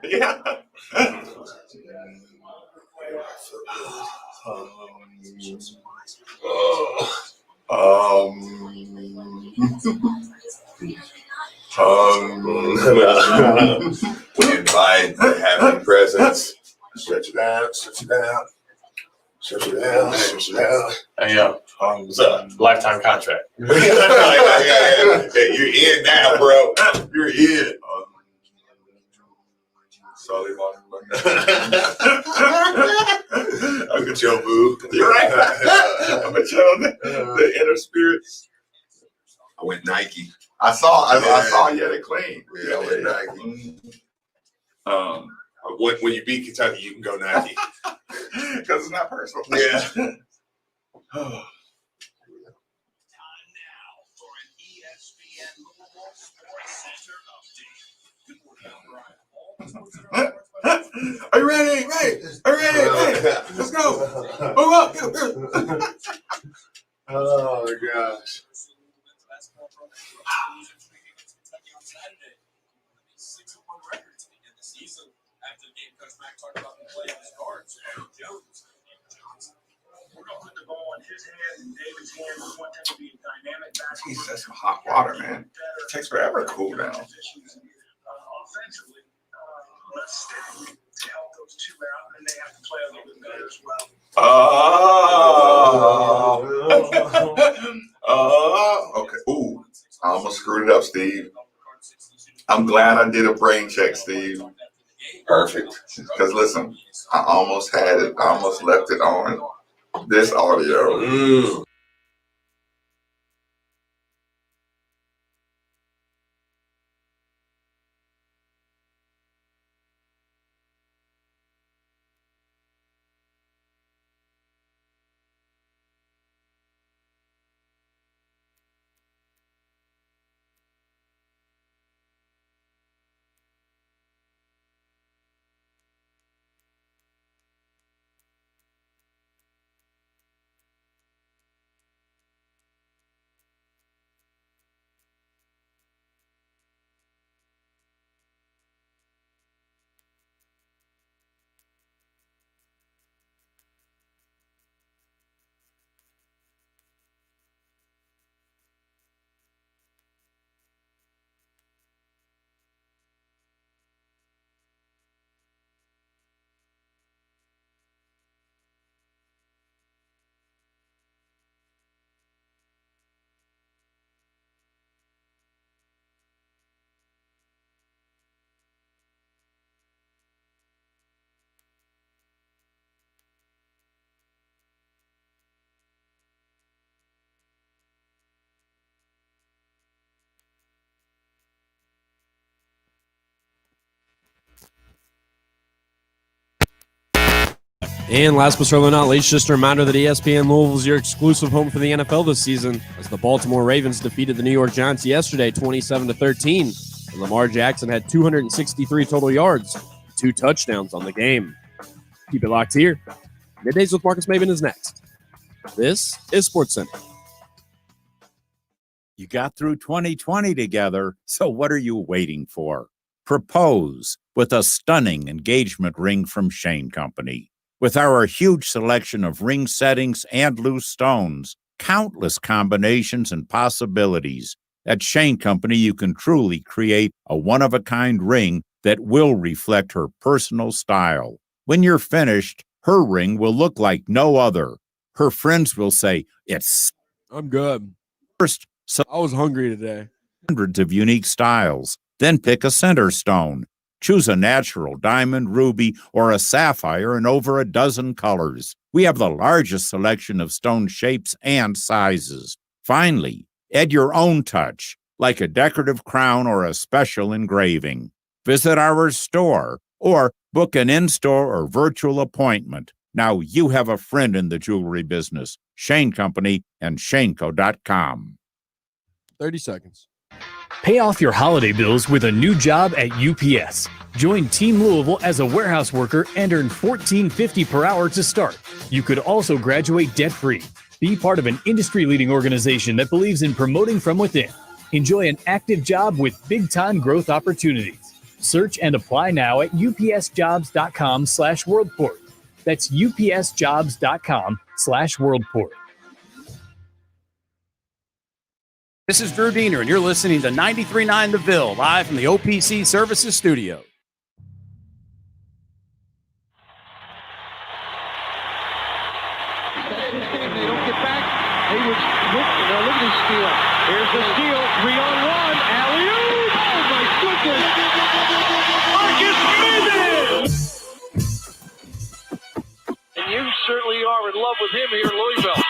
Yeah. Invite the happy presence. Shut you down. Shut you down. Shut you down. Shut you down. Hey, it's a lifetime contract. Yeah. You're in now, bro. You're in. Sorry, Look at your boo. You're right. I'm gonna show the inner spirits. I went Nike. I saw you had it clean. Yeah, I went Nike. When you beat Kentucky, you can go Nike. Because it's not personal. Yeah. Time now for an ESPN Louisville Sports Center update. Are you ready? Right. Are you ready? Hey, let's go. Move up. Oh my gosh. After the game, Coach Mack talked about the play of his guards, Jones and Johnson. We're going to put the ball in his hands and David's hands. We want them to be a dynamic basketball. Jeez, that's some hot water, man. It takes forever to cool down. Offensively, let's stay to help those two out, and they have to play a little bit better as well. Okay. Ooh, I almost screwed it up, Steve. I'm glad I did a brain check, Steve. Perfect. Because listen, I almost had it. I almost left it on this audio. And last but certainly not least, just a reminder that ESPN Louisville is your exclusive home for the NFL this season, as the Baltimore Ravens defeated the New York Giants yesterday 27-13. And Lamar Jackson had 263 total yards, 2 touchdowns on the game. Keep it locked here. Middays with Marcus Maven is next. This is SportsCenter. You got through 2020 together, so what are you waiting for? Propose with a stunning engagement ring from Shane Company. With our huge selection of ring settings and loose stones, countless combinations and possibilities, at Shane Company you can truly create a one-of-a-kind ring that will reflect her personal style. When you're finished, her ring will look like no other. Her friends will say, I'm good. First, so I was hungry today. Hundreds of unique styles. Then pick a center stone. Choose a natural diamond, ruby, or a sapphire in over a dozen colors. We have the largest selection of stone shapes and sizes. Finally, add your own touch, like a decorative crown or a special engraving. Visit our store or book an in-store or virtual appointment. Now you have a friend in the jewelry business. Shane Company and ShaneCo.com. 30 seconds. Pay off your holiday bills with a new job at UPS. Join Team Louisville as a warehouse worker and earn $14.50 per hour to start. You could also graduate debt-free. Be part of an industry-leading organization that believes in promoting from within. Enjoy an active job with big-time growth opportunities. Search and apply now at upsjobs.com/worldport. That's upsjobs.com/worldport. This is Drew Diener, and you're listening to 93.9 The Ville, live from the OPC Services Studio. They don't get back. Hayward's look at this steal. Here's the steal. 3-on-1. Alley-oop. Oh, my goodness. Marcus Maven. And you certainly are in love with him here in Louisville.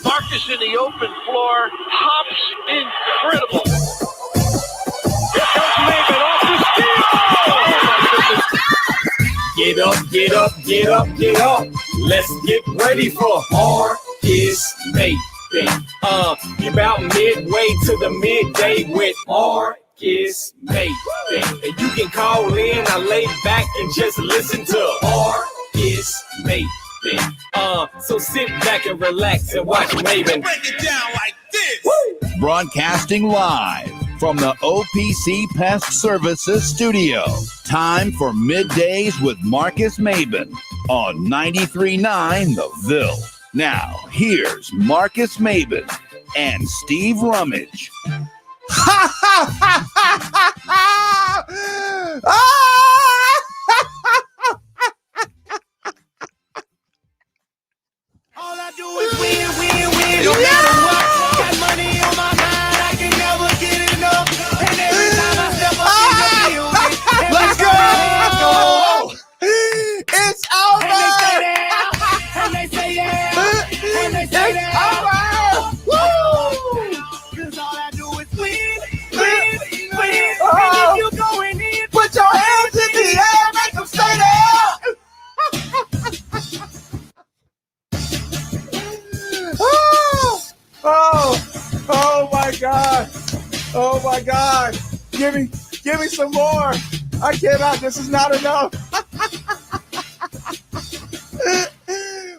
Marcus in the open floor. Hops incredible. Here comes Maven off the steal. Oh, my goodness. Get up, get up, get up, get up. Let's get ready for Marcus Maven. You're about midway to the midday with Marcus Maven. And you can call in, I lay back and just listen to Marcus Maven. So sit back and relax and watch Maven. Break it down like this. Woo! Broadcasting live from the OPC Pest Services Studio. Time for Middays with Marcus Maven on 93.9 The Ville. Now, here's Marcus Maven and Steve Rummage. All I do is win, win, win. No matter what. Got money on my mind. I can never get enough. And every time I step up in the building, let's go. It's over. And they say that. And they say that. And they say that. Woo! 'Cause all I do is win, win, win. And if you going in, Put your hands in the air, make them stay there. Oh my God. Oh my God. Give me some more. I cannot. This is not enough.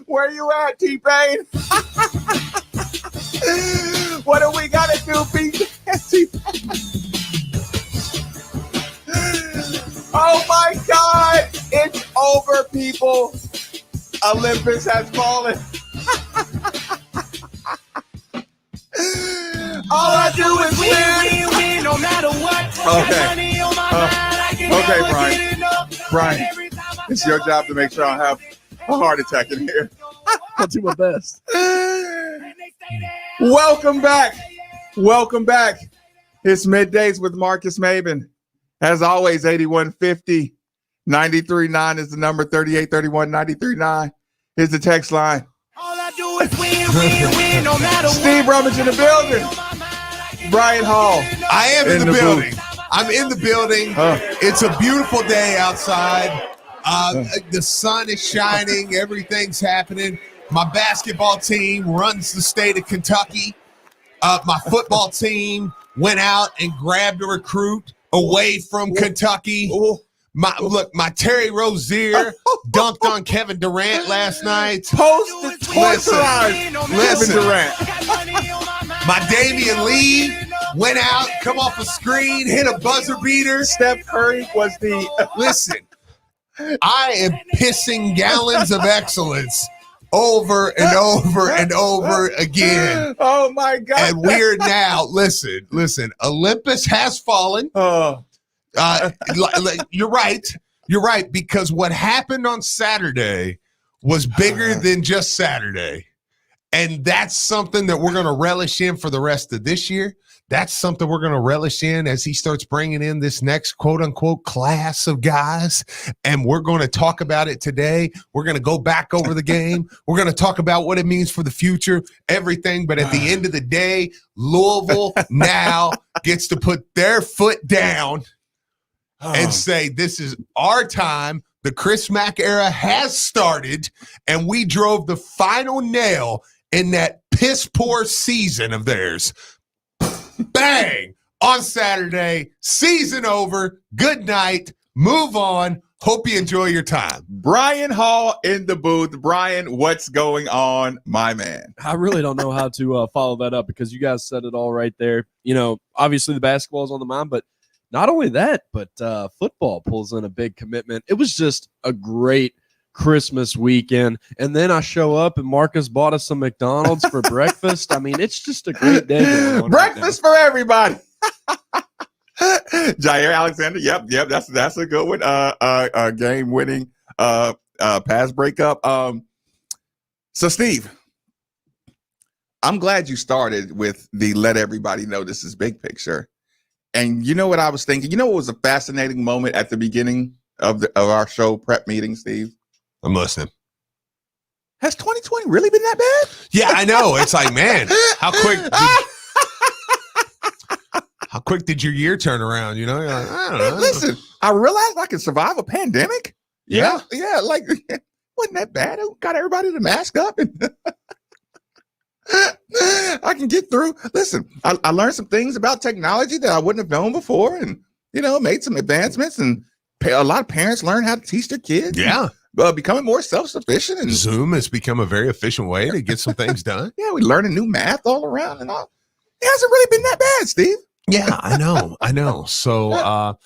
Where you at, T-Pain? What do we got to do, T-Pain? Oh my God. It's over, people. Olympus has fallen. All I do is win, win, win, no matter what. Okay. Got money on my mind. I can okay, never Brian. get enough. Brian, And every time I it's your job to make sure I don't have a heart attack in here. I'll do my best. Welcome back. Welcome back. It's Middays with Marcus Maven. As always, 8150 93.9 is the number. 3831 93.9 is the text line. all I do is win, win, win, no matter what. Steve Rummage in the building. Brian Hall. I am in the booth. building. I'm in the building. It's a beautiful day outside. The sun is shining. Everything's happening. My basketball team runs the state of Kentucky. My football team went out and grabbed a recruit away from Kentucky. My Terry Rozier dunked on Kevin Durant last night. Kevin Durant. My Damion Lee went out, come off a screen, hit a buzzer beater. Steph Curry was the Listen, I am pissing gallons of excellence over and over and over again. Oh my God. And we're now, listen, Olympus has fallen. You're right, because what happened on Saturday was bigger than just Saturday. And that's something that we're going to relish in for the rest of this year. That's something we're going to relish in as he starts bringing in this next quote unquote class of guys. And we're going to talk about it today. We're going to go back over the game. We're going to talk about what it means for the future, everything. But at the end of the day, Louisville now gets to put their foot down and say, this is our time. The Chris Mack era has started, and we drove the final nail in that piss poor season of theirs. Bang! On Saturday, season over. Good night. Move on. Hope you enjoy your time. Brian Hall in the booth. Brian, what's going on, my man? I really don't know how to follow that up because you guys said it all right there. You know, obviously the basketball is on the mind, but Not only that, but football pulls in a big commitment. It was just a great Christmas weekend. And then I show up and Marcus bought us some McDonald's for breakfast. I mean, it's just a great day going on. Breakfast for everybody. Jair Alexander. Yep. That's a good one. Game winning pass breakup. So Steve, I'm glad you started with the let everybody know this is big picture. And you know what I was thinking? You know what was a fascinating moment at the beginning of our show prep meeting, Steve? I'm listening. Has 2020 really been that bad? Yeah, I know. It's like, man, how quick did your year turn around? You know, you're like, I don't know. Listen, I realized I could survive a pandemic. Yeah. Like wasn't that bad? It got everybody to mask up and I can get through. Listen, I learned some things about technology that I wouldn't have known before, and made some advancements. And a lot of parents learn how to teach their kids. Yeah, becoming more self-sufficient. And Zoom has become a very efficient way to get some things done. Yeah, we learning new math all around and all. It hasn't really been that bad, Steve. Yeah, I know. So,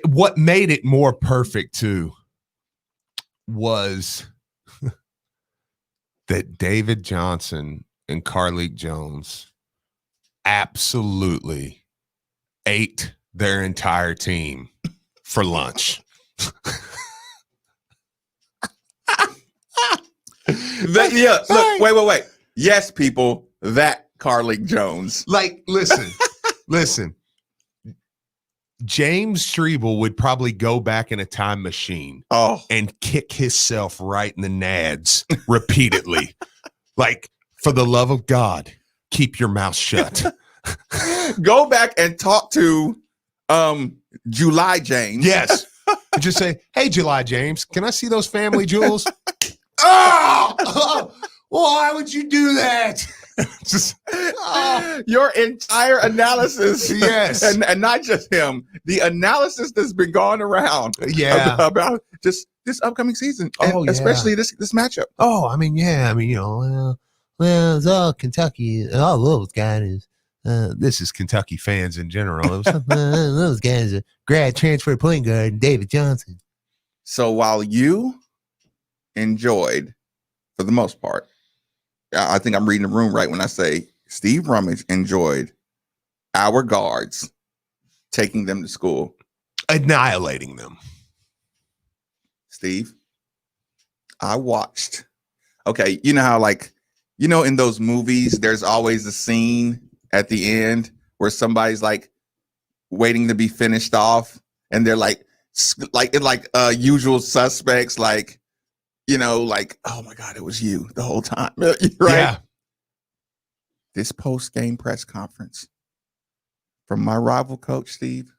what made it more perfect too was that David Johnson and Carleek Jones absolutely ate their entire team for lunch. Look, wait. Yes, people, that Carleek Jones. Like, listen. James Strebel would probably go back in a time machine and kick himself right in the nads repeatedly. Like, for the love of God, keep your mouth shut. Go back and talk to July James. Yes. And just say, hey, July James, can I see those family jewels? Why would you do that? Just your entire analysis. Yes. And not just him. The analysis that's been going around about just this upcoming season. Especially this matchup. Well, it's all Kentucky. All those guys. This is Kentucky fans in general. Those guys are grad transfer point guard and David Johnson. So while you enjoyed, for the most part, I think I'm reading the room right when I say Steve Rummage enjoyed our guards taking them to school. Annihilating them. Steve, I watched. Okay, you know how in those movies, there's always a scene at the end where somebody's like waiting to be finished off, and they're like Usual Suspects, oh my God, it was you the whole time, right? Yeah. This post-game press conference from my rival coach, Steve.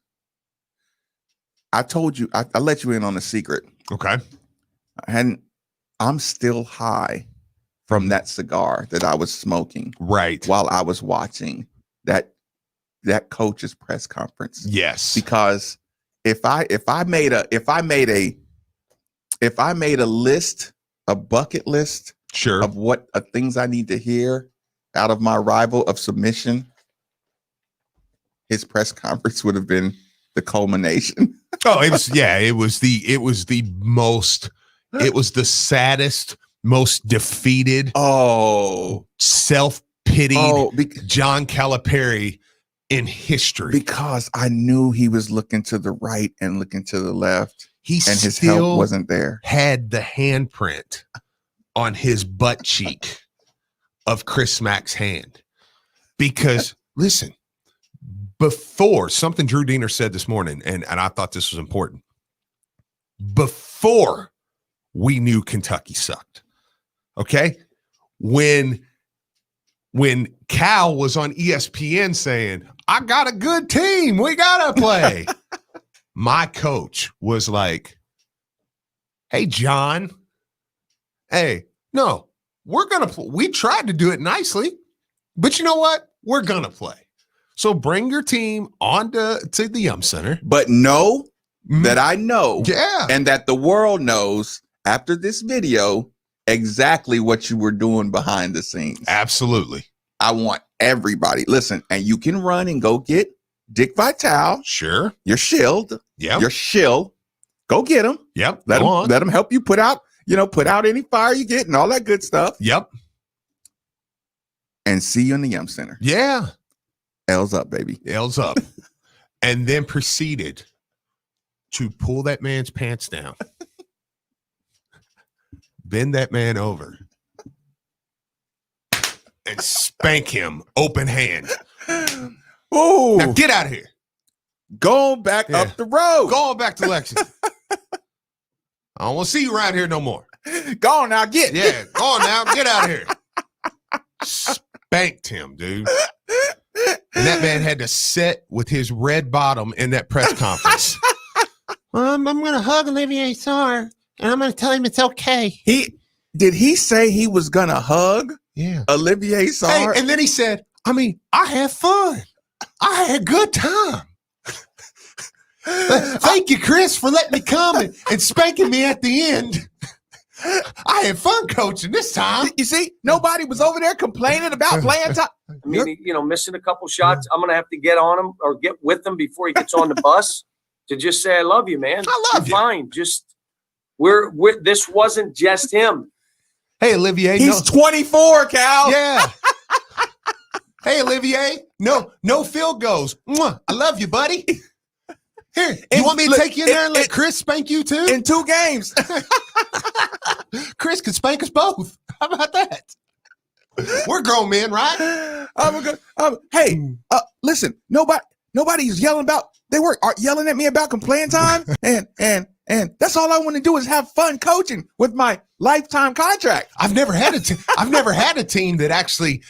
I told you, I let you in on a secret. Okay. I'm still high from that cigar that I was smoking right while I was watching that coach's press conference. Yes. Because if I made a list, a bucket list of what things I need to hear out of my rival of submission, his press conference would have been the culmination. It was the saddest, most defeated, self-pitied John Calipari in history. Because I knew he was looking to the right and looking to the left. And his help wasn't there. Had the handprint on his butt cheek of Chris Mack's hand. Because, listen, before something Drew Diener said this morning, and I thought this was important, before we knew Kentucky sucked, okay? When Cal was on ESPN saying, I got a good team, we got to play. My coach was like, hey, John, no, we're going to play. We tried to do it nicely, but you know what? We're going to play. So bring your team on to the Yum Center. But know that I know, yeah, and that the world knows after this video exactly what you were doing behind the scenes. Absolutely. I want everybody. Listen, and you can run and go get Dick Vitale, Sure. your shield, Yep. your shill. Go get him. Yep. Let Go him on. let him help you put out any fire you get and all that good stuff. Yep. And see you in the Yum Center. Yeah. L's up, baby. L's up. And then proceeded to pull that man's pants down. Bend that man over. And spank him open hand. Ooh. Now get out of here. Going back up the road. Going back to Lexington. I don't want to see you around here no more. Go on now, get. Yeah, go on now. Get out of here. Spanked him, dude. And that man had to sit with his red bottom in that press conference. I'm going to hug Olivier Sarr, and I'm going to tell him it's okay. Did he say he was going to hug Olivier Sarr? Hey, and then he said, I had fun. I had a good time. Thank you, Chris, for letting me come and spanking me at the end. I had fun coaching this time. You see, nobody was over there complaining about playing time. I mean, missing a couple shots. I'm going to have to get on him or get with him before he gets on the bus to just say, I love you, man. I love you. Fine. Just, this wasn't just him. Hey, Olivier. He's 24, Cal. Yeah. Hey, Olivier. No field goals. Mwah. I love you, buddy. Here, you want me to take you in there and let Chris spank you too? In 2 games. Chris could spank us both. How about that? We're grown men, right? Listen, nobody's yelling about, they were yelling at me about playing time. And that's all I want to do is have fun coaching with my lifetime contract. I've never had a team that actually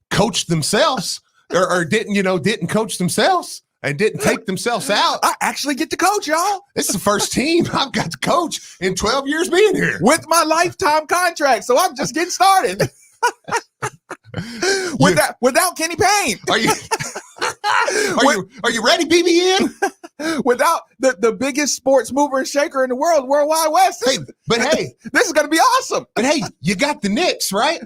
coached themselves or didn't coach themselves. And didn't take themselves out. I actually get to coach, y'all. This is the first team I've got to coach in 12 years being here. With my lifetime contract. So I'm just getting started. Without Kenny Payne. Are you ready, BBN? Without the biggest sports mover and shaker in the world, Worldwide West. This is going to be awesome. But hey, you got the Knicks, right?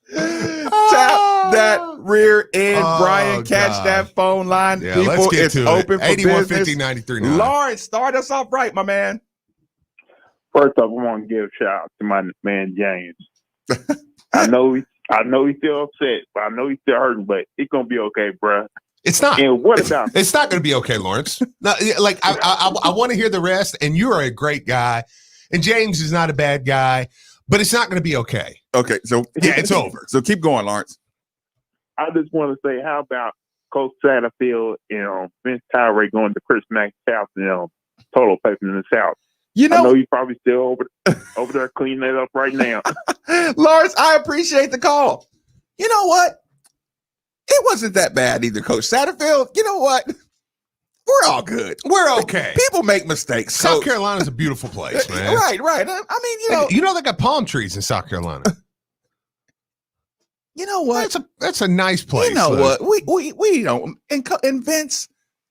Tap that rear end, Brian. Catch that phone line. Yeah, people. Let's get It's to open it. for business. 8150-93.9. Lawrence, start us off right, my man. First off, I want to give a shout out to my man James. I know he's still upset, but I know he's still hurting. But it's gonna be okay, bro. It's not. And what about? It's not going to be okay, Lawrence. No, like I want to hear the rest. And you are a great guy, and James is not a bad guy. But it's not going to be okay. Okay, so yeah, it's over. So keep going, Lawrence. I just want to say, how about Coach Satterfield, Vince Tyree going to Chris Mack's house, total paper in his house. I know he's probably still over there cleaning it up right now. Lawrence, I appreciate the call. You know what? It wasn't that bad either, Coach Satterfield. You know what? We're all good. We're okay. People make mistakes. South Carolina's a beautiful place, man. Right. I mean, they got palm trees in South Carolina. You know what? That's a nice place. You know what? We don't. And Vince,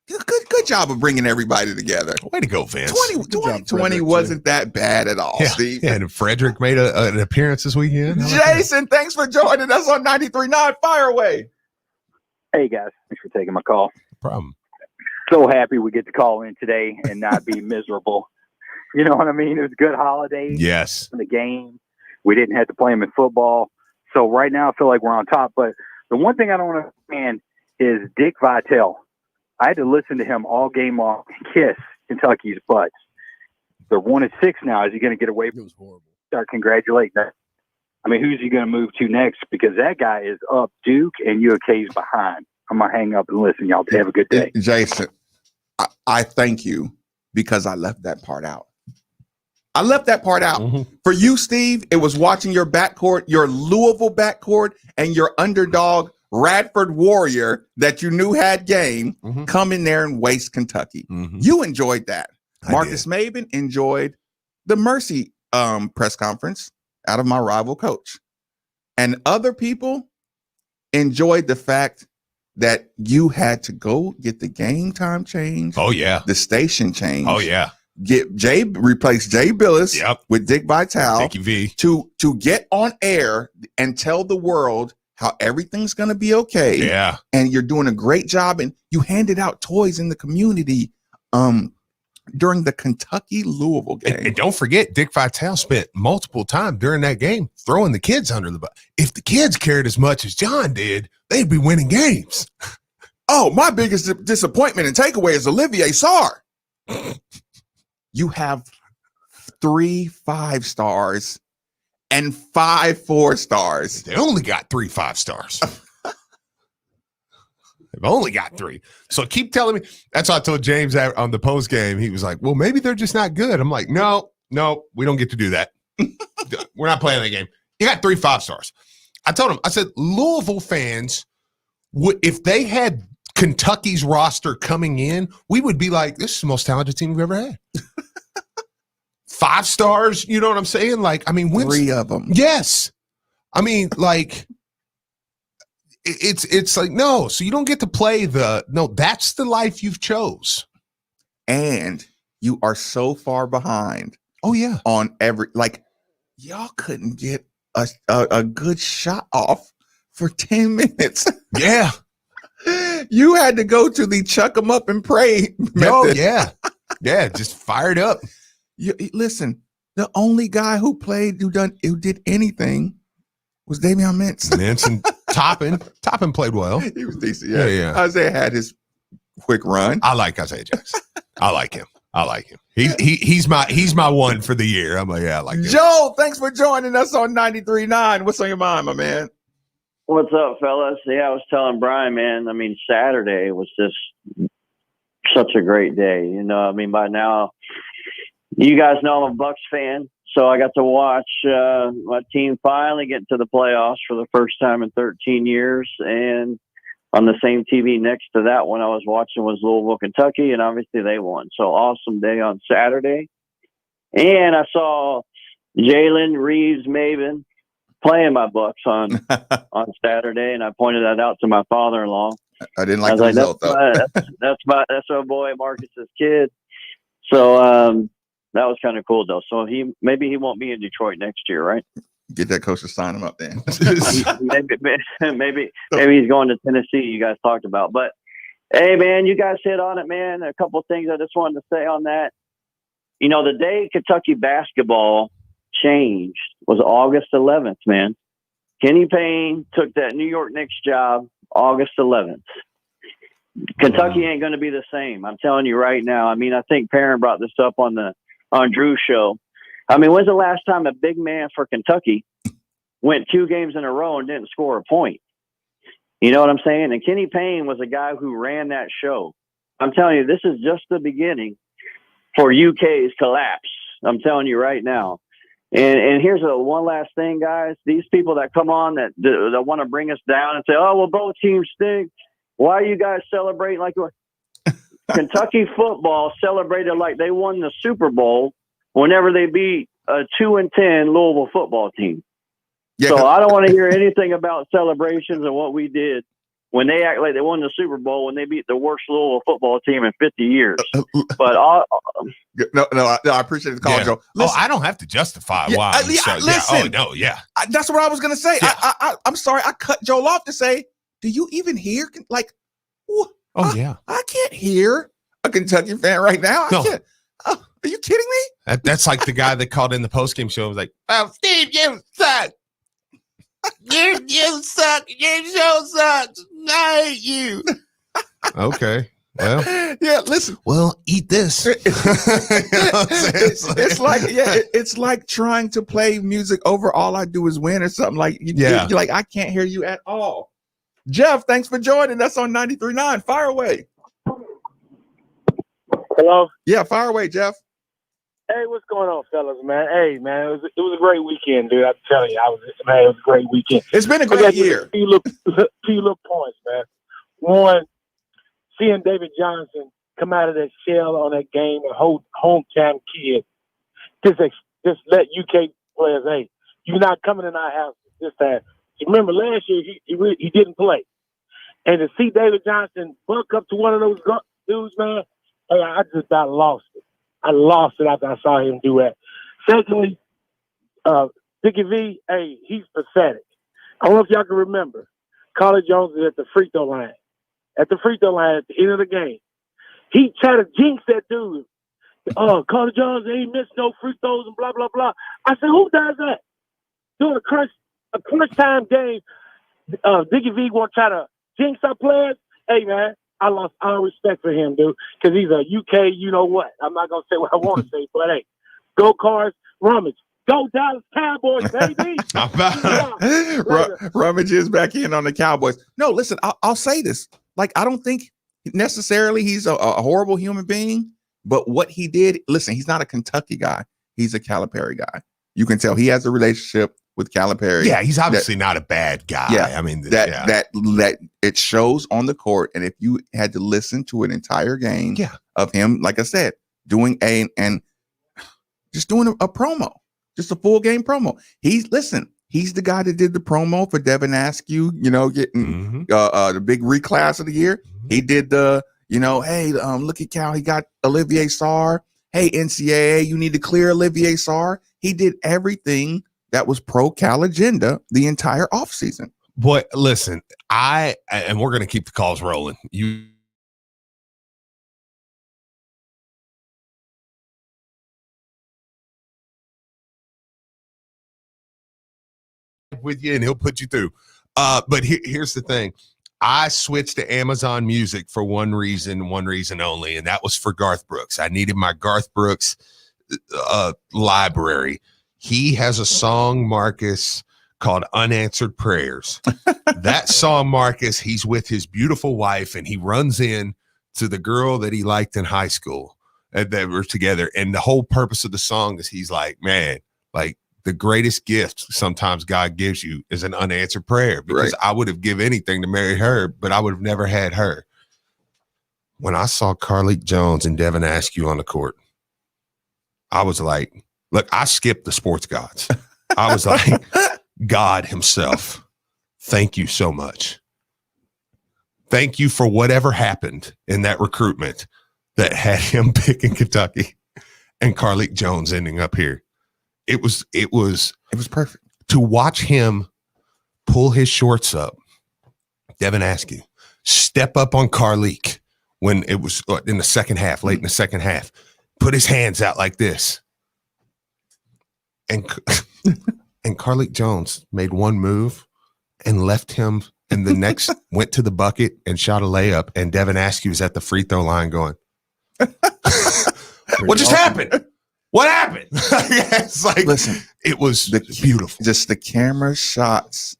good job of bringing everybody together. Way to go, Vince. 2020 wasn't that bad at all, Steve. Yeah, and Frederick made an appearance this weekend. Jason, thanks for joining us on 93.9 Fire Away. Hey, guys. Thanks for taking my call. No problem. So happy we get to call in today and not be miserable. You know what I mean? It was a good holiday. Yes. The game. We didn't have to play them in football. So right now I feel like we're on top. But the one thing I don't understand is Dick Vitale. I had to listen to him all game long kiss Kentucky's butts. They're 1-6 now. Is he going to get away from it? Was horrible. Start congratulating that. I mean, who's he going to move to next? Because that guy is up Duke and UK's behind. I'm going to hang up and listen. Y'all have a good day. Jason, I thank you because I left that part out. I left that part out. Mm-hmm. For you, Steve, it was watching your backcourt, your Louisville backcourt, and your underdog Radford Warrior that you knew had game come in there and waste Kentucky. Mm-hmm. You enjoyed that. Marcus Maben enjoyed the Mercy press conference out of my rival coach. And other people enjoyed the fact that you had to go get the game time change. Oh, yeah. The station change. Oh, yeah. Replace Jay Billis with Dick Vitale V. to get on air and tell the world how everything's going to be okay. Yeah. And you're doing a great job. And you handed out toys in the community during the Kentucky-Louisville game. And don't forget, Dick Vitale spent multiple times during that game throwing the kids under the bus. If the kids cared as much as John did, they'd be winning games. Oh, my biggest disappointment and takeaway is Olivier Sarr. You have 3 5-stars and 5 4-stars. They only got 3 5-stars. They've only got 3. So keep telling me. That's what I told James on the post game. He was like, well, maybe they're just not good. I'm like, no, we don't get to do that. We're not playing that game. You got 3 5-stars. I told him, I said, Louisville fans, if they had Kentucky's roster coming in, we would be like, this is the most talented team we've ever had. 5 stars, you know what I'm saying? Like, I mean, 3 of them. Yes. I mean, like, it's like, no, so you don't get to play that's the life you've chose. And you are so far behind. Oh, yeah. On y'all couldn't get a good shot off for 10 minutes. Yeah. You had to go to the chuck 'em up and pray method. Oh, yeah. Yeah, just fired up. Listen, the only guy who did anything was Damion Mintz and Toppin. Toppin played well. He was decent. Yeah. Isaiah had his quick run. I like Isaiah Jackson. I like him. He's my one for the year. I'm like, yeah, I like him. Joe, thanks for joining us on 93.9. What's on your mind, my man? What's up, fellas? Yeah, I was telling Brian, man, I mean, Saturday was just such a great day. You know, I mean, by now, you guys know I'm a Bucks fan, so I got to watch my team finally get to the playoffs for the first time in 13 years. And on the same TV next to that one I was watching was Louisville, Kentucky, and obviously they won. So awesome day on Saturday. And I saw Jalen Reeves-Maven playing my Bucks on Saturday, and I pointed that out to my father-in-law. I didn't like the result, though. That's my boy Marcus's kid. So that was kind of cool, though. So maybe he won't be in Detroit next year, right? Get that coach to sign him up then. maybe he's going to Tennessee. You guys talked about, but hey, man, you guys hit on it, man. A couple of things I just wanted to say on that. You know, the day Kentucky basketball changed was August 11th, man. Kenny Payne took that New York Knicks job August 11th. Kentucky ain't going to be the same. I'm telling you right now. I mean, I think Perrin brought this up on Drew's show. I mean, when's the last time a big man for Kentucky went 2 games in a row and didn't score a point? You know what I'm saying? And Kenny Payne was a guy who ran that show. I'm telling you, this is just the beginning for UK's collapse. I'm telling you right now. And here's one last thing, guys. These people that come on that want to bring us down and say, oh, well, both teams stink. Why are you guys celebrating like Kentucky football celebrated like they won the Super Bowl whenever they beat a 2-10 Louisville football team. Yeah, so I don't want to hear anything about celebrations and what we did when they act like they won the Super Bowl when they beat the worst Louisville football team in 50 years. But no, I appreciate the call, Joe. Listen, I don't have to justify why. Listen, that's what I was going to say. Yeah. I'm sorry. I cut Joel off to say, do you even hear? Like, I can't hear a Kentucky fan right now. I can't. Are you kidding me? That's like the guy that called in the postgame show and was like, oh, Steve, you suck. You suck. Your show sucks. I hate you. Okay. Well, yeah, listen. Well, eat this. It's like trying to play music over All I Do Is Win or something. Like, you're like, I can't hear you at all. Jeff, thanks for joining us on 93.9. Fire away. Hello? Yeah, fire away, Jeff. Hey, what's going on, fellas, man? Hey, man, it was a great weekend, dude. I'm telling you, it was a great weekend. It's been a great year. A few little points, man. One, seeing David Johnson come out of that shell on that game and hold hometown kid. Just let UK players, hey, you're not coming in our house this time. You remember last year he didn't play, and to see David Johnson buck up to one of those dudes, man, hey, I just about lost it. I lost it after I saw him do that. Secondly, Dickie V, hey, he's pathetic. I don't know if y'all can remember. Carter Jones is at the free throw line. At the free throw line at the end of the game. He tried to jinx that dude. Carter Jones ain't missed no free throws and blah, blah, blah. I said, who does that? Doing a crunch time game, Dickie V want to try to jinx our players? Hey, man, I lost all respect for him, dude, because he's a UK you-know-what. I'm not going to say what I want to say, but hey, go Cards, Rummage. Go Dallas Cowboys, baby. Rummage is back in on the Cowboys. No, listen, I'll say this. Like, I don't think necessarily he's a horrible human being, but what he did, listen, he's not a Kentucky guy. He's a Calipari guy. You can tell he has a relationship with Calipari. Yeah, he's obviously not a bad guy. Yeah, I mean, that it shows on the court. And if you had to listen to an entire game of him, like I said, doing just doing a promo. Just a full game promo. He's the guy that did the promo for Devin Askew, getting the big reclass of the year. He did the, hey, look at Cal. He got Olivier Sarr. Hey, NCAA, you need to clear Olivier Sarr. He did everything that was pro Cal agenda the entire offseason. Boy, listen, and we're going to keep the calls rolling. With you and he'll put you through. But here's the thing. I switched to Amazon Music for one reason only, and that was for Garth Brooks. I needed my Garth Brooks library. He has a song, Marcus, called Unanswered Prayers. That song, Marcus, he's with his beautiful wife, and he runs in to the girl that he liked in high school that were together. And the whole purpose of the song is he's like, man, like, the greatest gift sometimes God gives you is an unanswered prayer, because I would have given anything to marry her, but I would have never had her. When I saw Carlik Jones and Devin Askew on the court, I was like, look, I skipped the sports gods. I was like, God himself, thank you so much. Thank you for whatever happened in that recruitment that had him picking Kentucky and Carlik Jones ending up here. It was perfect to watch him pull his shorts up. Devin Askew step up on Carlik when it was in the second half, late in the second half, put his hands out like this. And Carlik Jones made one move and left him, and the next went to the bucket and shot a layup, and Devin Askew was at the free throw line going, what just happened? What happened? It's like, listen, it was beautiful. Just the camera shots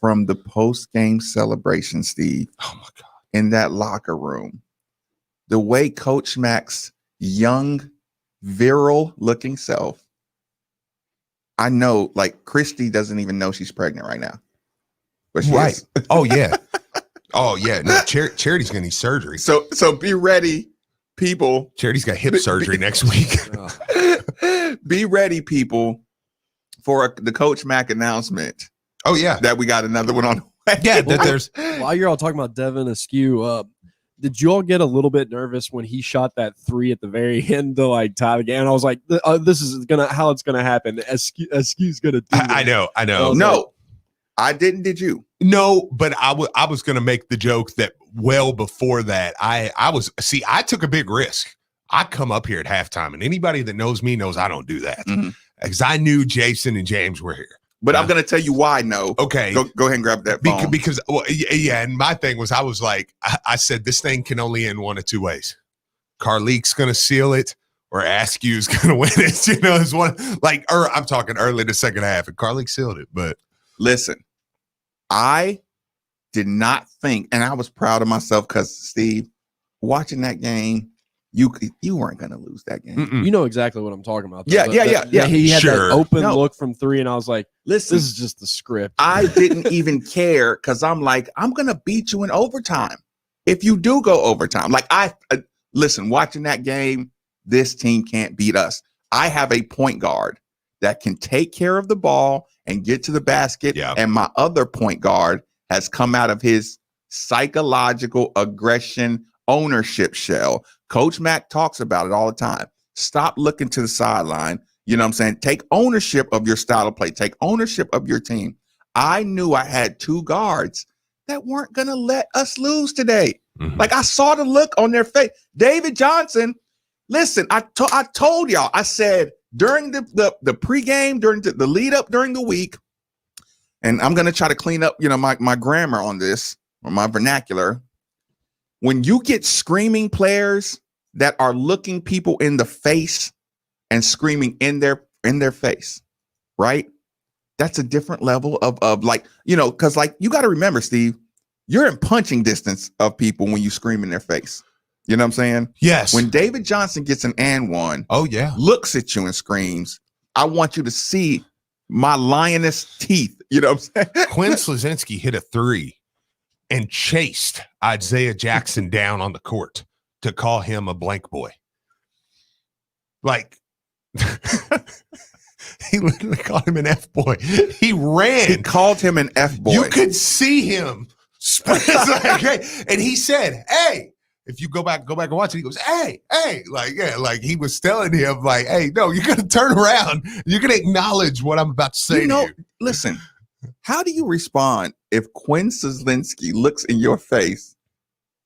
from the post-game celebration, Steve. Oh my God. In that locker room. The way Coach Mac's young, virile looking self. I know, like, Christy doesn't even know she's pregnant right now. But she is. Oh, yeah. Oh, yeah. No, Charity's going to need surgery. So be ready, people. Charity's got hip surgery next week. Be ready, people, for the Coach Mac announcement. Oh, yeah. That we got another one on the way. Yeah, that there's. While you're all talking about Devin Askew, did you all get a little bit nervous when he shot that three at the very end to like tie the game? And I was like, this is how it's gonna happen. Askew's gonna do it. I know. No, I didn't. Did you? No, but I was going to make the joke that well before that, I took a big risk. I come up here at halftime, and anybody that knows me knows I don't do that, because I knew Jason and James were here. But I'm going to tell you why. No. Okay. Go ahead and grab that phone. Because well, yeah. And my thing was, I was like, I said, this thing can only end one of two ways. Carlik's going to seal it, or Askew's going to win it. You know, it's one like, I'm talking early in the second half, and Carlik sealed it. But listen, I did not think, and I was proud of myself because, Steve, watching that game, you weren't going to lose that game. You know exactly what I'm talking about. Yeah. He had that open look from three, and I was like, listen, this is just the script. I didn't even care because I'm like, I'm going to beat you in overtime if you do go overtime. Like, listen, watching that game, this team can't beat us. I have a point guard that can take care of the ball and get to the basket. Yeah. And my other point guard has come out of his psychological aggression ownership shell. Coach Mac talks about it all the time. Stop looking to the sideline. You know what I'm saying? Take ownership of your style of play. Take ownership of your team. I knew I had two guards that weren't going to let us lose today. Mm-hmm. Like, I saw the look on their face. David Johnson, listen, I told y'all, I said during the pregame, during the lead up during the week, and I'm going to try to clean up, my grammar on this, or my vernacular. When you get screaming players that are looking people in the face and screaming in their face, right? That's a different level of like, because like you got to remember, Steve, you're in punching distance of people when you scream in their face. You know what I'm saying? Yes. When David Johnson gets an and one, looks at you and screams, I want you to see my lioness teeth. You know what I'm saying? Quinn Slazinski hit a 3 and chased Isaiah Jackson down on the court to call him a blank boy. Like, he literally called him an F boy. He ran. He called him an F boy. You could see him. And he said, hey, if you go back and watch it, he goes, hey, like he was telling him, like, hey, no, you're going to turn around. You're going to acknowledge what I'm about to say to you. Listen, how do you respond if Quinn Slazinski looks in your face,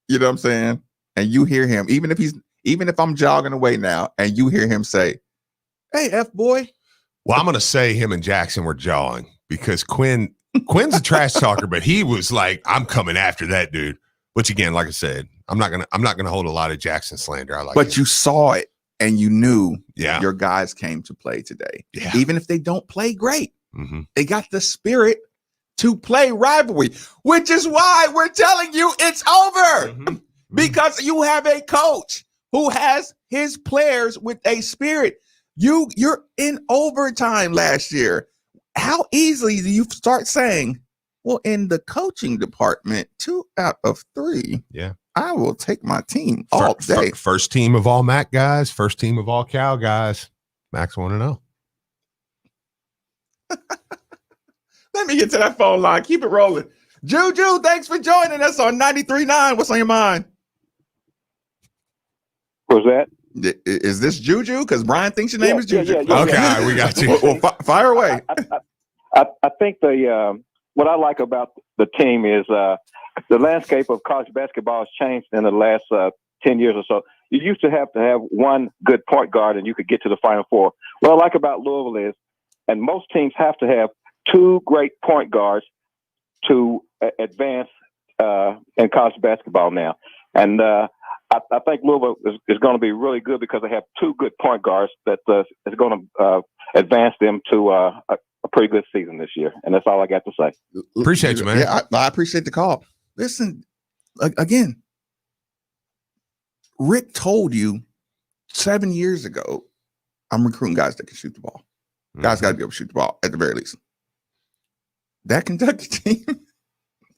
you know what I'm saying, and you hear him, even if I'm jogging away now, and you hear him say, hey, F boy. Well, I'm going to say him and Jackson were jawing because Quinn's a trash talker, but he was like, I'm coming after that dude. Which again, like I said, I'm not gonna hold a lot of Jackson slander. But you saw it and you knew your guys came to play today. Yeah. Even if they don't play great, they got the spirit to play rivalry, which is why we're telling you it's over. Because you have a coach who has his players with a spirit. You're in overtime last year. How easily do you start saying, well, in the coaching department, 2 out of 3. Yeah. I will take my team all day. First team of all MAC guys, first team of all Cal guys. Max want to know. Let me get to that phone line. Keep it rolling. Juju, thanks for joining us on 93.9. What's on your mind? What's that? Is this Juju? Because Brian thinks your name is Juju. Yeah. All right, we got you. Well, fire away. I think what I like about the team is the landscape of college basketball has changed in the last 10 years or so. You used to have one good point guard and you could get to the Final Four. What I like about Louisville is, and most teams have to have 2 great point guards to advance in college basketball now. And I think Louisville is going to be really good because they have 2 good point guards that is going to advance them to a pretty good season this year. And that's all I got to say. Appreciate you, man. Yeah, I appreciate the call. Listen, again, Rick told you 7 years ago, I'm recruiting guys that can shoot the ball. Guys got to be able to shoot the ball at the very least. That Kentucky team,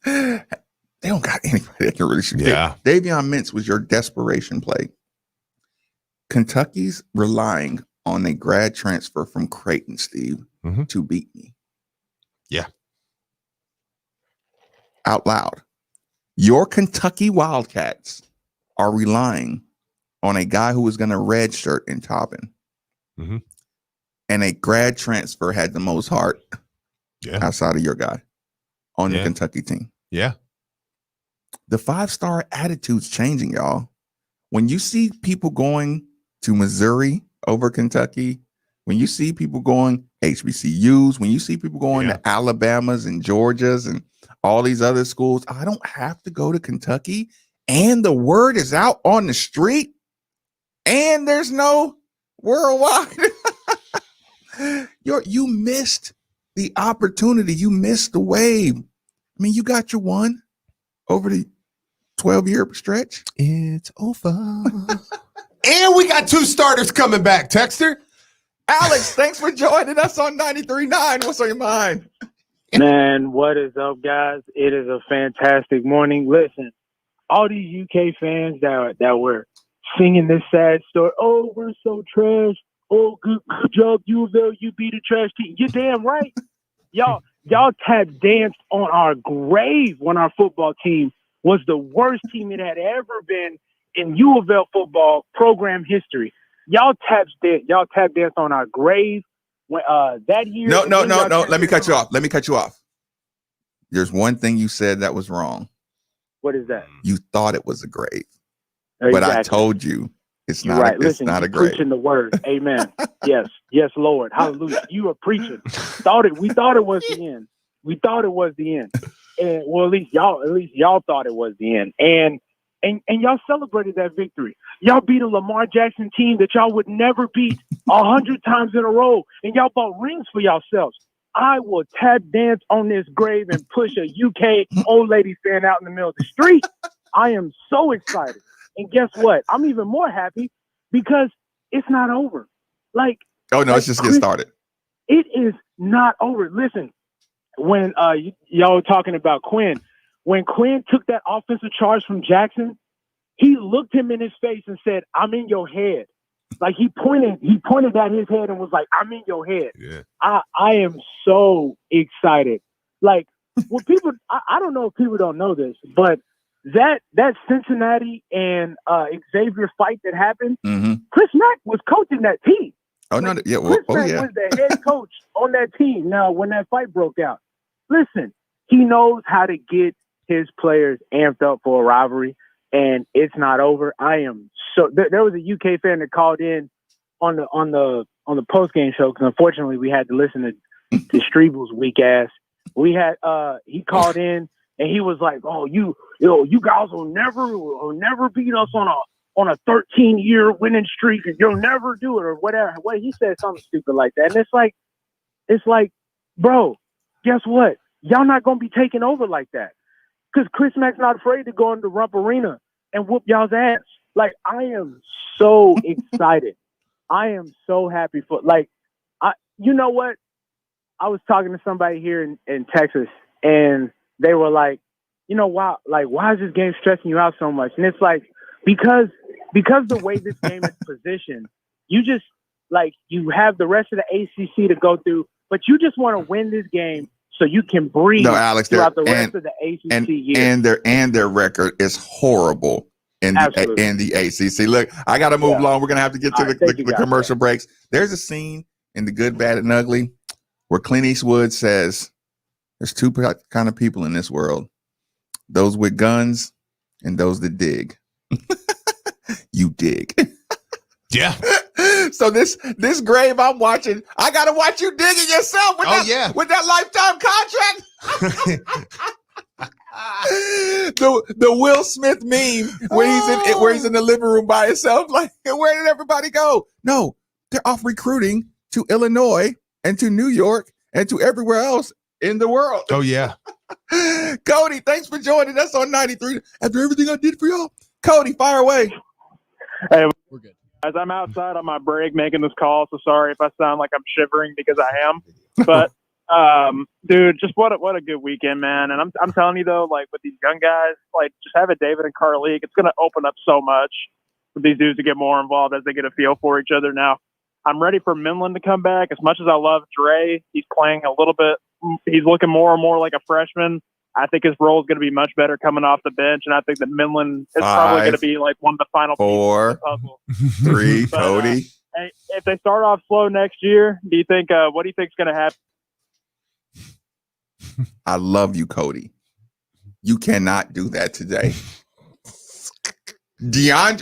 they don't got anybody that can really shoot. Yeah. Davion Mintz was your desperation play. Kentucky's relying on a grad transfer from Creighton, Steve, to beat me. Yeah. Out loud. Your Kentucky Wildcats are relying on a guy who was going to redshirt in Tobin. And a grad transfer had the most heart outside of your guy on the Kentucky team. Yeah. The 5-star attitude's changing, y'all. When you see people going to Missouri over Kentucky, when you see people going HBCUs, when you see people going to Alabamas and Georgias and all these other schools, I don't have to go to Kentucky. And the word is out on the street. And there's no worldwide. You missed the opportunity. You missed the wave. I mean, you got your one over the 12-year stretch. It's over. And we got 2 starters coming back, Texter. Alex, thanks for joining us on 93.9. What's on your mind? Man, what is up, guys? It is a fantastic morning. Listen, all these UK fans that were singing this sad story. Oh, we're so trash. Oh, good job, Louisville. You beat a trash team. You're damn right. Y'all tap danced on our grave when our football team was the worst team it had ever been in Louisville football program history. Y'all tap danced on our grave when that year. No. Let me cut you off. there's one thing you said that was wrong. What is that? You thought it was a grave, Exactly. but I told you it's You're not. right. It's Listen, not you're a grave. preaching the word. Amen. Yes, Lord. Hallelujah. You are preaching. We thought it was the end. We thought it was the end. And well, at least y'all thought it was the end. And y'all celebrated that victory. Y'all beat a Lamar Jackson team that y'all would never beat 100 times in a row. And y'all bought rings for yourselves. I will tap dance on this grave and push a UK old lady fan out in the middle of the street. I am so excited. And guess what? I'm even more happy because it's not over. It's just getting started. It is not over. Listen, when y'all were talking about Quinn, when Quinn took that offensive charge from Jackson, he looked him in his face and said, "I'm in your head." Like he pointed at his head and was like, "I'm in your head." Yeah. I am so excited. Like, well, people, I don't know if people don't know this, but that Cincinnati and Xavier fight that happened, Chris Mack was coaching that team. Oh no, yeah, Chris Mack was the head coach on that team. Now, when that fight broke out, listen, he knows how to get his players amped up for a rivalry, and it's not over. I am so. There was a UK fan that called in on the post game show because unfortunately we had to listen to Strebel's weak ass. We had he called in and he was like, "Oh, you guys will never beat us on a 13-year winning streak, and you'll never do it," or whatever. Well, he said something stupid like that, and it's like, bro, guess what? Y'all not gonna be taking over like that because Chris Mack's not afraid to go into Rump Arena and whoop y'all's ass. Like, I am so excited. I am so happy for you know what? I was talking to somebody here in Texas, and they were like, you know, why is this game stressing you out so much? And it's like, because the way this game is positioned, you just you have the rest of the ACC to go through, but you just want to win this game so you can breathe throughout the rest of the ACC year. And their record is horrible in the ACC. Look, I got to move along. We're gonna have to get to the commercial breaks. There's a scene in The Good, Bad, and Ugly where Clint Eastwood says, "There's two kind of people in this world: those with guns and those that dig." You dig. Yeah. So this grave I'm watching, I gotta watch you digging yourself with that lifetime contract. the Will Smith meme where he's in the living room by himself. Like, where did everybody go? No, they're off recruiting to Illinois and to New York and to everywhere else in the world. Oh yeah. Cody, thanks for joining us on 93. After everything I did for y'all, Cody, fire away. Hey, we're good. As I'm outside on my break making this call, so sorry if I sound like I'm shivering because I am. But dude, just what a good weekend, man. And I'm telling you though, like with these young guys, like just have a David and Carl league. It's gonna open up so much for these dudes to get more involved as they get a feel for each other. Now, I'm ready for Minland to come back. As much as I love Dre, he's playing a little bit. He's looking more and more like a freshman. I think his role is going to be much better coming off the bench, and I think that Minland is probably going to be like one of the final pieces of the puzzle. 3, Cody. Hey, if they start off slow next year, do you think? What do you think is going to happen? I love you, Cody. You cannot do that today.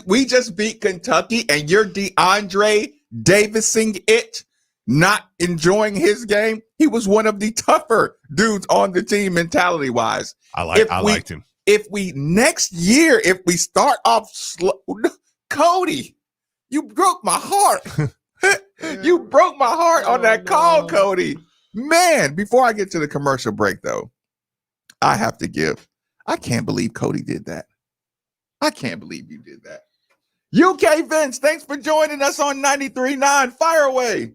We just beat Kentucky, and you're DeAndre Davising it, not enjoying his game. He was one of the tougher dudes on the team mentality-wise. I liked him. If we next year, if we start off slow, Cody, you broke my heart. You broke my heart on that call, Cody. Man, before I get to the commercial break, though, I can't believe Cody did that. I can't believe you did that. UK Vince, thanks for joining us on 93.9. Fire away.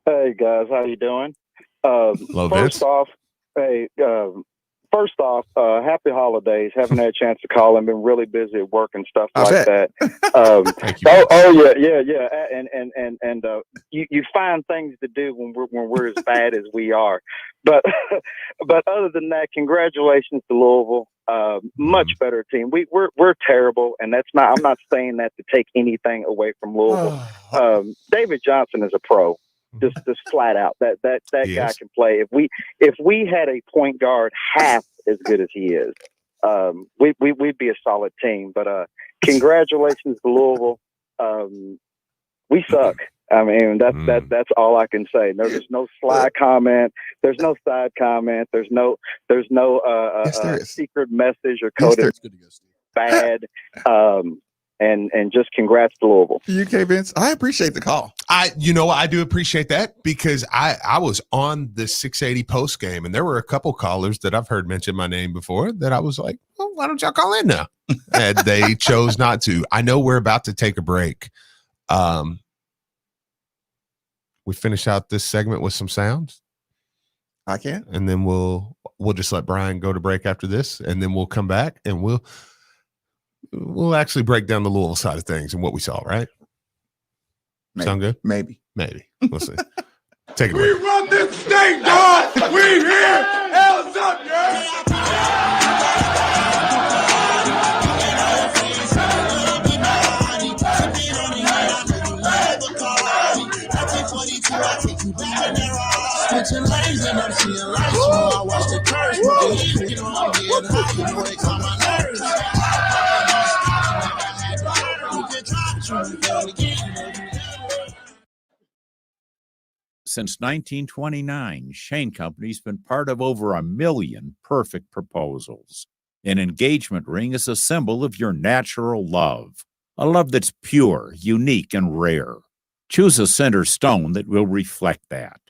Hey, guys. How you doing? First off, happy holidays. Haven't had a chance to call. I've been really busy at work and stuff like that. Thank you. Yeah. And you find things to do when we're as bad as we are. But other than that, congratulations to Louisville. Much better team. We're terrible, and I'm not saying that to take anything away from Louisville. David Johnson is a pro. just flat out. That guy Yes. can play. If we had a point guard half as good as he is, we'd be a solid team. But congratulations to Louisville. We suck. I mean, that's all I can say. There's no sly comment. There's no side comment. There's no secret message or coded bad. And just congrats to Louisville. UK Vince, I appreciate the call. I do appreciate that because I was on the 680 post game and there were a couple callers that I've heard mention my name before that I was like, well, why don't y'all call in now? And they chose not to. I know we're about to take a break. We finish out this segment with some sounds. I can. And then we'll just let Brian go to break after this, and then we'll come back and we'll actually break down the Louisville side of things and what we saw, right? Maybe. Sound good? Maybe. We'll see. Take it away. We run this state, dog. We here. Hell's up, girl. Switching lanes and I'm seeing lights. I watch the curse. Get on, get high. You know they call my nerves. Since 1929, Shane Company's been part of over 1 million perfect proposals. An engagement ring is a symbol of your natural love, a love that's pure, unique, and rare. Choose a center stone that will reflect that.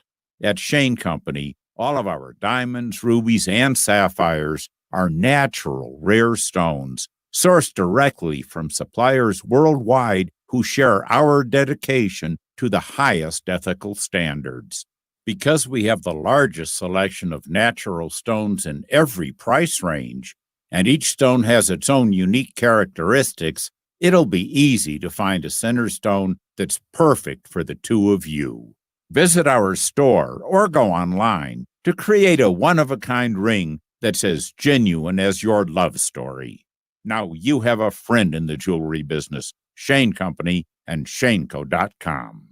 At Shane Company, all of our diamonds, rubies, and sapphires are natural, rare stones, sourced directly from suppliers worldwide who share our dedication to the highest ethical standards. Because we have the largest selection of natural stones in every price range, and each stone has its own unique characteristics, it'll be easy to find a center stone that's perfect for the two of you. Visit our store or go online to create a one-of-a-kind ring that's as genuine as your love story. Now you have a friend in the jewelry business, Shane Company and shaneco.com.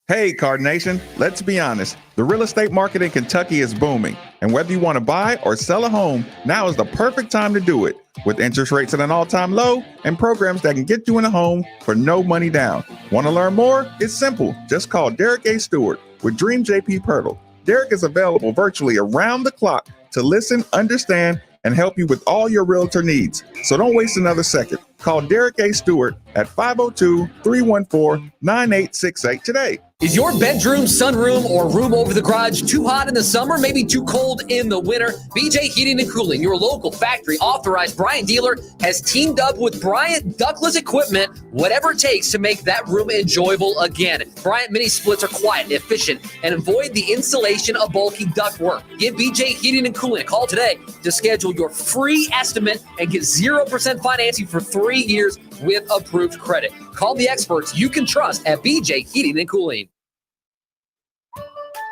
Hey, Card Nation, let's be honest. The real estate market in Kentucky is booming. And whether you want to buy or sell a home, now is the perfect time to do it. With interest rates at an all-time low and programs that can get you in a home for no money down. Want to learn more? It's simple. Just call Derek A. Stewart with Dream JP Pirtle. Derek is available virtually around the clock to listen, understand, and help you with all your realtor needs. So don't waste another second. Call Derek A. Stewart at 502-314-9868 today. Is your bedroom, sunroom, or room over the garage too hot in the summer, maybe too cold in the winter? BJ Heating and Cooling, your local factory authorized Bryant dealer, has teamed up with Bryant Ductless Equipment, whatever it takes to make that room enjoyable again. Bryant mini splits are quiet, efficient, and avoid the installation of bulky ductwork. Give BJ Heating and Cooling a call today to schedule your free estimate and get 0% financing for 3 years with approved credit. Call the experts you can trust at BJ Heating and Cooling.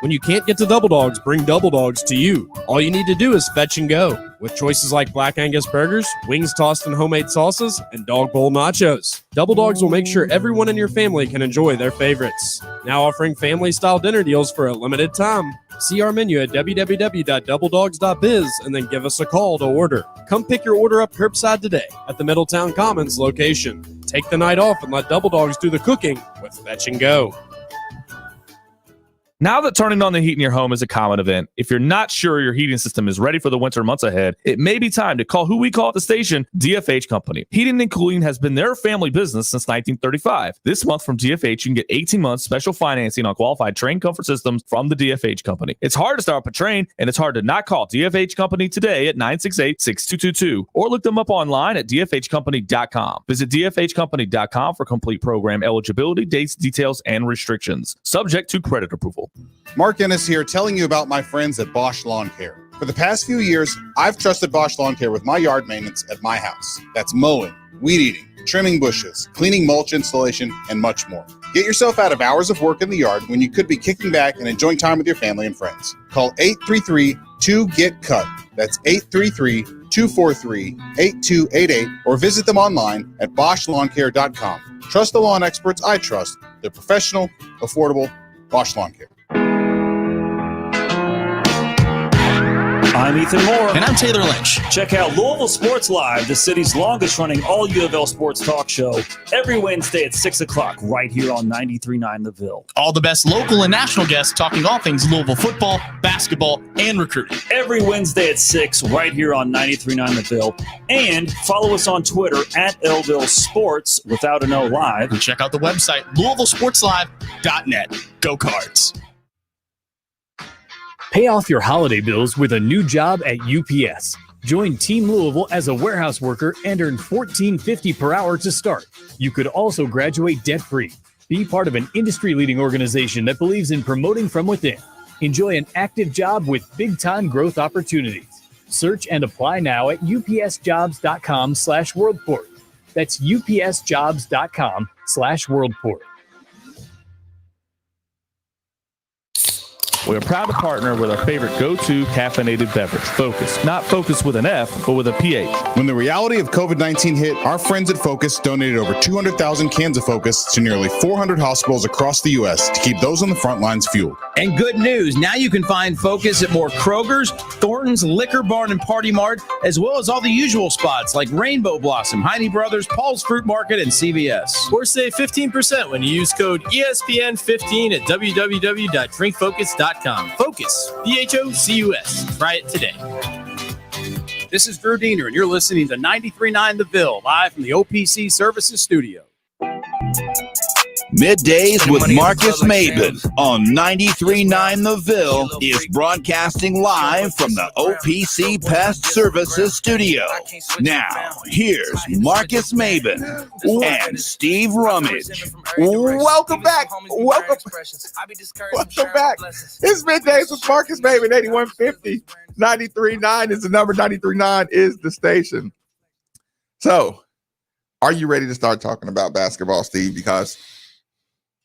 When you can't get to Double Dogs, bring Double Dogs to you. All you need to do is fetch and go. With choices like Black Angus burgers, wings tossed in homemade sauces, and dog bowl nachos. Double Dogs will make sure everyone in your family can enjoy their favorites. Now offering family-style dinner deals for a limited time. See our menu at www.doubledogs.biz and then give us a call to order. Come pick your order up curbside today at the Middletown Commons location. Take the night off and let Double Dogs do the cooking with Fetch and Go. Now that turning on the heat in your home is a common event, if you're not sure your heating system is ready for the winter months ahead, it may be time to call who we call at the station, DFH Company. Heating and cooling has been their family business since 1935. This month from DFH, you can get 18 months special financing on qualified Trane comfort systems from the DFH Company. It's hard to start up a Trane, and it's hard to not call DFH Company today at 968-6222 or look them up online at dfhcompany.com. Visit dfhcompany.com for complete program eligibility, dates, details, and restrictions. Subject to credit approval. Mark Ennis here, telling you about my friends at Bosch Lawn Care. For the past few years, I've trusted Bosch Lawn Care with my yard maintenance at my house. That's mowing, weed eating, trimming bushes, cleaning mulch installation, and much more. Get yourself out of hours of work in the yard when you could be kicking back and enjoying time with your family and friends. Call 833-2GET-CUT. That's 833-243-8288 or visit them online at BoschLawnCare.com. Trust the lawn experts I trust. They're professional, affordable, Bosch Lawn Care. I'm Ethan Moore. And I'm Taylor Lynch. Check out Louisville Sports Live, the city's longest running all U of L sports talk show, every Wednesday at 6 o'clock right here on 93.9 The Ville. All the best local and national guests talking all things Louisville football, basketball, and recruiting. Every Wednesday at 6 right here on 93.9 The Ville. And follow us on Twitter at Lville Sports without an O Live. And check out the website, LouisvilleSportsLive.net. Go Cards. Pay off your holiday bills with a new job at UPS. Join Team Louisville as a warehouse worker and earn $14.50 per hour to start. You could also graduate debt-free. Be part of an industry-leading organization that believes in promoting from within. Enjoy an active job with big-time growth opportunities. Search and apply now at upsjobs.com/worldport. That's upsjobs.com/worldport. We are proud to partner with our favorite go-to caffeinated beverage, Focus. Not Focus with an F, but with a PH. When the reality of COVID-19 hit, our friends at Focus donated over 200,000 cans of Focus to nearly 400 hospitals across the U.S. to keep those on the front lines fueled. And good news, now you can find Focus at more Kroger's, Thornton's, Liquor Barn, and Party Mart, as well as all the usual spots like Rainbow Blossom, Heine Brothers, Paul's Fruit Market, and CVS. Or save 15% when you use code ESPN15 at www.drinkfocus.com. Focus, Phocus. Try it today. This is Drew Diener, and you're listening to 93.9 The Ville, live from the OPC Services Studio. Middays with Marcus Maben on 93.9 The Ville is broadcasting live from the OPC Pest Services Studio. Now, here's Marcus Maben and Steve Rummage. Welcome back. Welcome back. It's Middays with Marcus Maben, 8150. 93.9 is the number. 93.9 is the station. So, are you ready to start talking about basketball, Steve? Because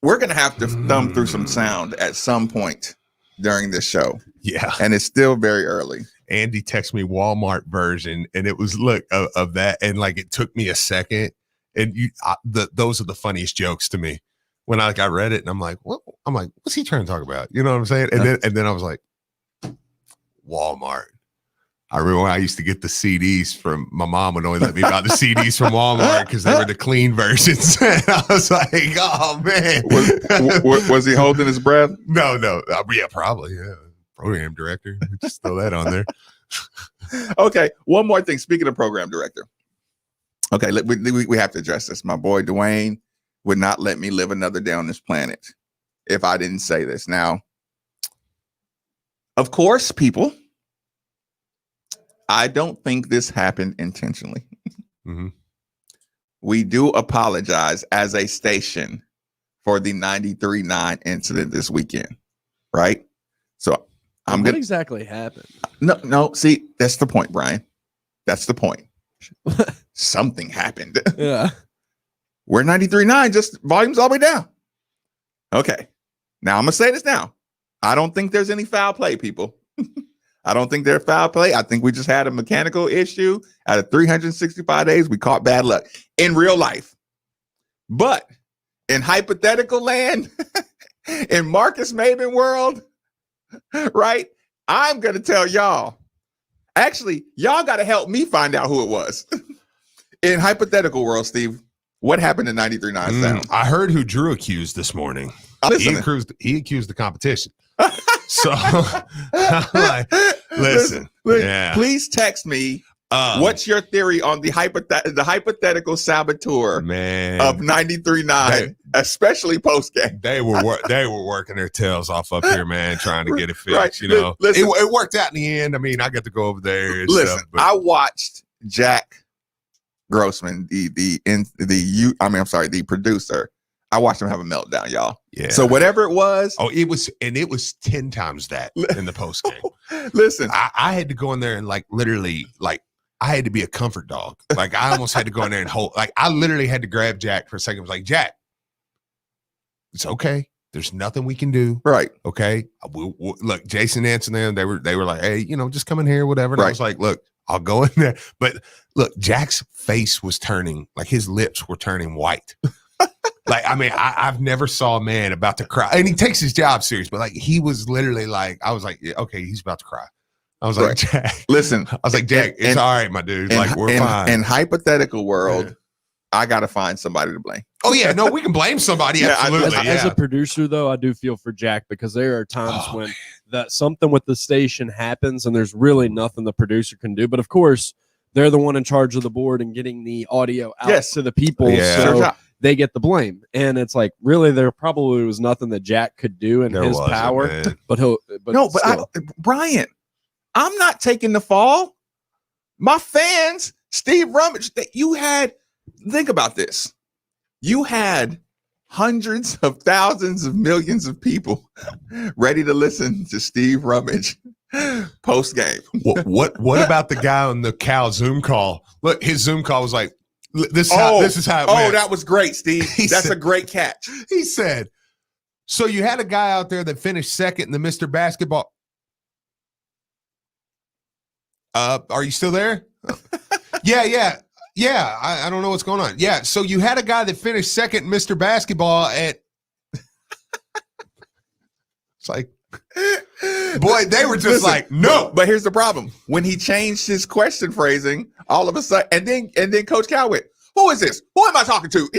we're going to have to thumb through some sound at some point during this show. Yeah. And it's still very early. Andy texted me Walmart version, and it was, of that. And like, it took me a second. And those are the funniest jokes to me when I read it, and I'm like, what? I'm like, what's he trying to talk about? You know what I'm saying? And then I was like, Walmart. I remember when I used to get the CDs from my mom would only let me buy the CDs from Walmart because they were the clean versions. And I was like, oh man. Was he holding his breath? No. Yeah, probably. Yeah. Program director. Just throw that on there. Okay. One more thing. Speaking of program director. Okay. We have to address this. My boy Dwayne would not let me live another day on this planet if I didn't say this. Now, of course, people, I don't think this happened intentionally. Mm-hmm. We do apologize as a station for the 93.9 incident this weekend, right? So what exactly happened? No. See, that's the point, Brian. That's the point. Something happened. Yeah. We're 93.9, just volume's all the way down. Okay. Now I'm gonna say this now. I don't think there's any foul play, people. I don't think there's foul play. I think we just had a mechanical issue. Out of 365 days, we caught bad luck in real life. But in hypothetical land, in Marcus Maben world, right? I'm going to tell y'all. Actually, y'all got to help me find out who it was. In hypothetical world, Steve, what happened in 93.9 Sound? I heard who Drew accused this morning. He accused the competition. So I'm like, listen, yeah. Please text me. What's your theory on the hypothetical saboteur of 93.9, especially post game? They were working their tails off up here, man, trying to get it fixed. Right. You know, Listen, it worked out in the end. I mean, I got to go over there. And listen, stuff, but I watched Jack Grossman, the producer. I watched him have a meltdown, y'all. Yeah. So whatever it was. Oh, it was 10 times that in the post game. Listen, I had to go in there and literally I had to be a comfort dog. Like I almost had to go in there and hold. Like I literally had to grab Jack for a second. I was like, Jack, it's okay. There's nothing we can do. Right. Okay. Look, Jason answered them. They were like, hey, just come in here, whatever. And I was like, look, I'll go in there. But look, Jack's face was turning, like his lips were turning white. Like, I mean, I've never saw a man about to cry. And he takes his job serious, but like he was literally like, I was like, yeah, okay, he's about to cry. I was like, Jack. Listen. I was like, Jack, it's all right, my dude. Like, we're fine. In hypothetical world, I got to find somebody to blame. Oh, yeah. No, we can blame somebody. Absolutely. As a producer, though, I do feel for Jack because there are times when something with the station happens and there's really nothing the producer can do. But, of course, they're the one in charge of the board and getting the audio out to the people. Yeah. So they get the blame. And it's like, really, there probably was nothing that Jack could do in his power. Man. But Brian, I'm not taking the fall. My fans, Steve Rummage, that you had, think about this. You had hundreds of thousands of millions of people ready to listen to Steve Rummage post game. What about the guy on the Cal Zoom call? Look, his Zoom call was like, this is how it went. That was great, Steve. That's a great catch. He said, so you had a guy out there that finished second in the Mr. Basketball. Are you still there? Yeah. I don't know what's going on. Yeah. So you had a guy that finished second in Mr. Basketball at. It's like, boy, they were just like, no. But here's the problem: when he changed his question phrasing, all of a sudden, and then Coach Cal went, "Who is this? Who am I talking to?"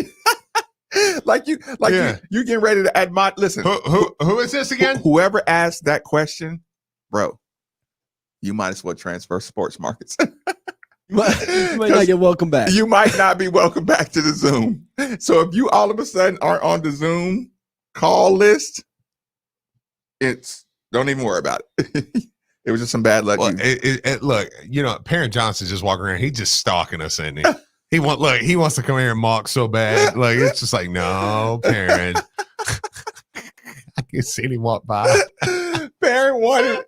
you getting ready to admire. Listen, who is this again? Whoever asked that question, bro, you might as well transfer sports markets. You might not get welcome back. You might not be welcome back to the Zoom. So if you all of a sudden are on the Zoom call list, don't even worry about it. It was just some bad luck. Well, look, Parent Johnson's just walking around. He's just stalking us, isn't he? He wants to come here and mock so bad. Like, it's just like, no, Parent. I can see him walk by. Parent wanted.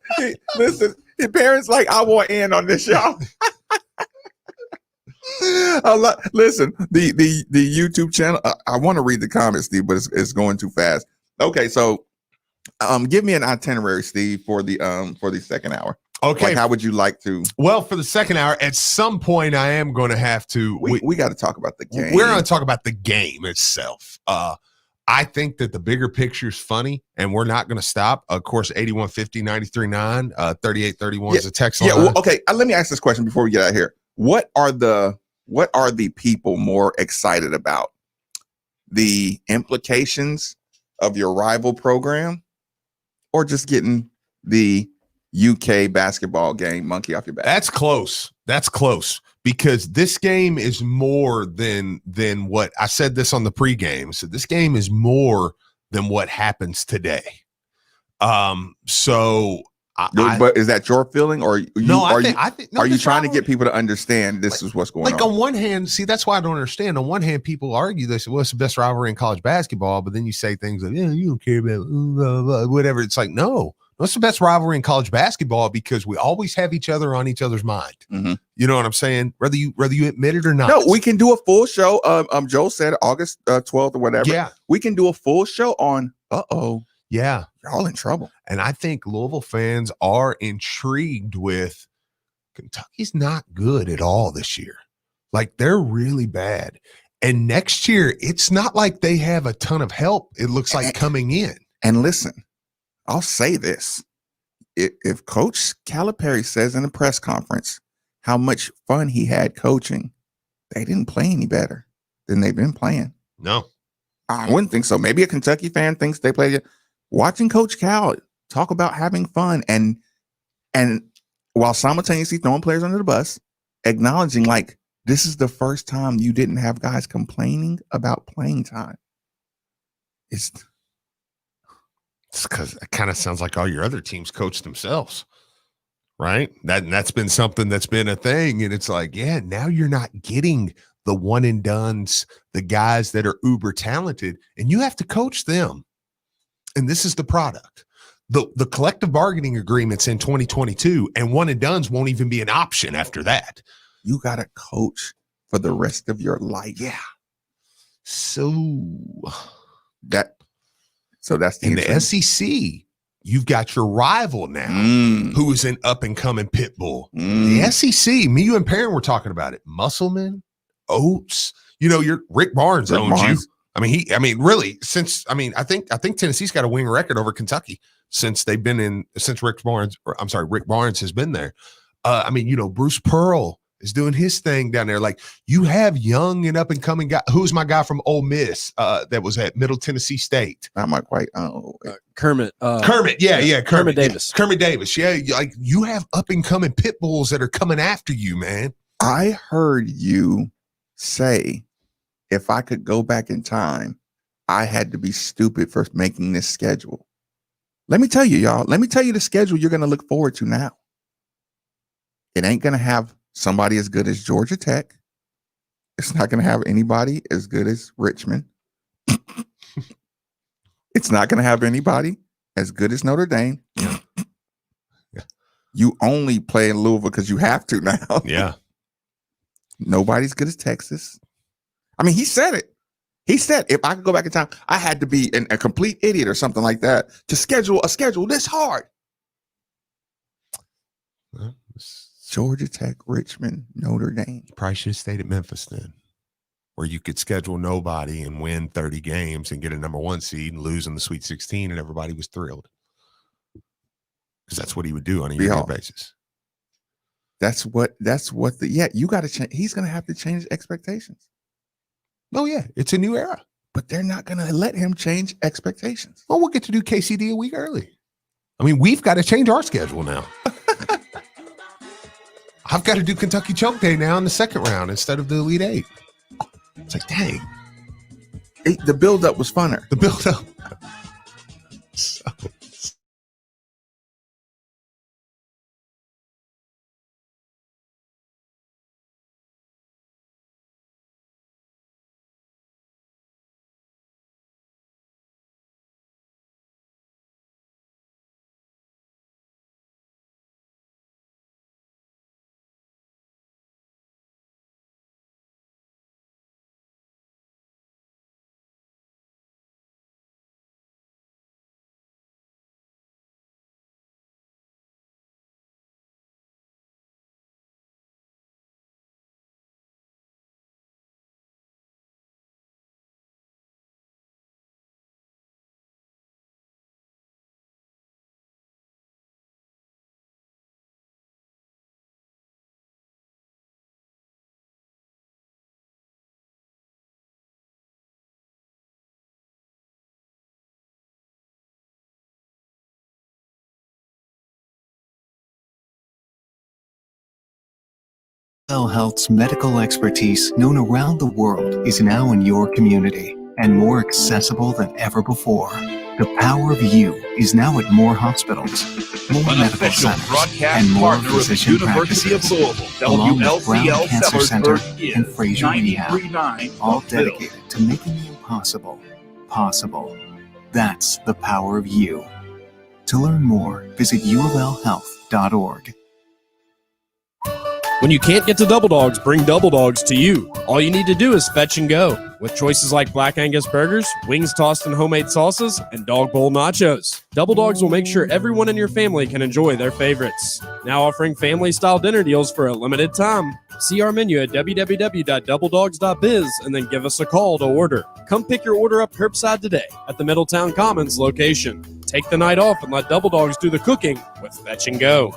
Listen, Parent's like, I want in on this, y'all. Listen, the YouTube channel. I want to read the comments, Steve, but it's going too fast. Okay, so give me an itinerary, Steve, for the second hour. Okay, like, how would you like to? Well, for the second hour, at some point, I am going to have to. We got to talk about the game. We're going to talk about the game itself. I think that the bigger picture is funny, and we're not going to stop. Of course, 8150 939 3831 is a text line. Yeah. Well, okay. Let me ask this question before we get out of here. What are the people more excited about? The implications of your rival program, or just getting the UK basketball game monkey off your back? That's close. Because this game is more than what I said this on the pregame. So this game is more than what happens today. But is that your feeling, or are you trying to get people to understand this is what's going on? Like, on one hand, see, that's why I don't understand. On one hand, people argue this, well, it's the best rivalry in college basketball, but then you say things like, yeah, you don't care about blah, blah, whatever. It's like, no, it's the best rivalry in college basketball because we always have each other on each other's mind. Mm-hmm. You know what I'm saying? Whether you admit it or not. No, we can do a full show. Joe said August 12th or whatever. Yeah, we can do a full show on. Yeah, you're all in trouble. And I think Louisville fans are intrigued with Kentucky's not good at all this year. Like, they're really bad. And next year, it's not like they have a ton of help, it looks like, coming in. And listen, I'll say this. If Coach Calipari says in a press conference how much fun he had coaching, they didn't play any better than they've been playing. No. I wouldn't think so. Maybe a Kentucky fan thinks they played. Watching Coach Cal talk about having fun and while simultaneously throwing players under the bus, acknowledging like this is the first time you didn't have guys complaining about playing time. It's because it kind of sounds like all your other teams coach themselves, right? That's been something that's been a thing, and it's like, yeah, now you're not getting the one and dones, the guys that are uber talented, and you have to coach them. And this is the product. The collective bargaining agreements in 2022, and one and dones won't even be an option after that. You got to coach for the rest of your life. Yeah. So that's the in the SEC. You've got your rival now, who is an up and coming pit bull. The SEC. Me, you, and Perrin were talking about it. Musselman, Oates. Your Rick Barnes owns you. I think Tennessee's got a winning record over Kentucky since Rick Barnes has been there. Bruce Pearl is doing his thing down there. Like, you have young and up and coming guy. Who's my guy from Ole Miss that was at Middle Tennessee State? I'm not quite. Kermit. Kermit Davis. Yeah, Kermit Davis. Yeah, like, you have up and coming pit bulls that are coming after you, man. I heard you say, if I could go back in time, I had to be stupid for making this schedule. Let me tell you, y'all. Let me tell you the schedule you're going to look forward to now. It ain't going to have somebody as good as Georgia Tech. It's not going to have anybody as good as Richmond. It's not going to have anybody as good as Notre Dame. Yeah. You only play in Louisville because you have to now. Yeah. Nobody's good as Texas. I mean, he said it. He said, if I could go back in time, I had to be a complete idiot or something like that to schedule a schedule this hard. Georgia Tech, Richmond, Notre Dame. Probably should have stayed at Memphis then, where you could schedule nobody and win 30 games and get a number 1 seed and lose in the Sweet 16, and everybody was thrilled. Because that's what he would do on a yearly basis. You got to change. He's going to have to change expectations. Oh, yeah. It's a new era. But they're not going to let him change expectations. Well, we'll get to do KCD a week early. I mean, we've got to change our schedule now. I've got to do Kentucky Choke Day now in the second round instead of the Elite Eight. It's like, dang. The build-up was funner. The build-up. Health's medical expertise, known around the world, is now in your community and more accessible than ever before. The power of you is now at more hospitals, more medical centers, and more physician practices, along with Brown Cancer Center and Fraser Rehab, all dedicated to making the impossible possible. That's the power of you. To learn more, visit ulhealth.org. When you can't get to Double Dogs, bring Double Dogs to you. All you need to do is fetch and go. With choices like Black Angus burgers, wings tossed in homemade sauces, and dog bowl nachos. Double Dogs will make sure everyone in your family can enjoy their favorites. Now offering family-style dinner deals for a limited time. See our menu at www.doubledogs.biz and then give us a call to order. Come pick your order up curbside today at the Middletown Commons location. Take the night off and let Double Dogs do the cooking with Fetch and Go.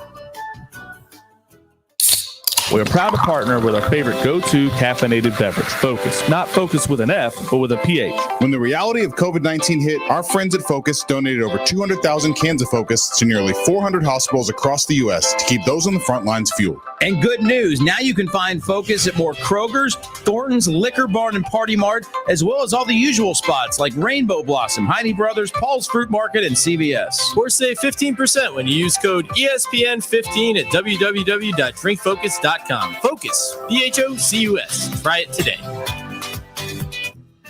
We're proud to partner with our favorite go-to caffeinated beverage, Focus. Not Focus with an F, but with a PH. When the reality of COVID-19 hit, our friends at Focus donated over 200,000 cans of Focus to nearly 400 hospitals across the U.S. to keep those on the front lines fueled. And good news, now you can find Focus at more Kroger's, Thornton's, Liquor Barn, and Party Mart, as well as all the usual spots like Rainbow Blossom, Heine Brothers, Paul's Fruit Market, and CVS. Or save 15% when you use code ESPN15 at www.drinkfocus.com. Focus, Phocus. Try it today.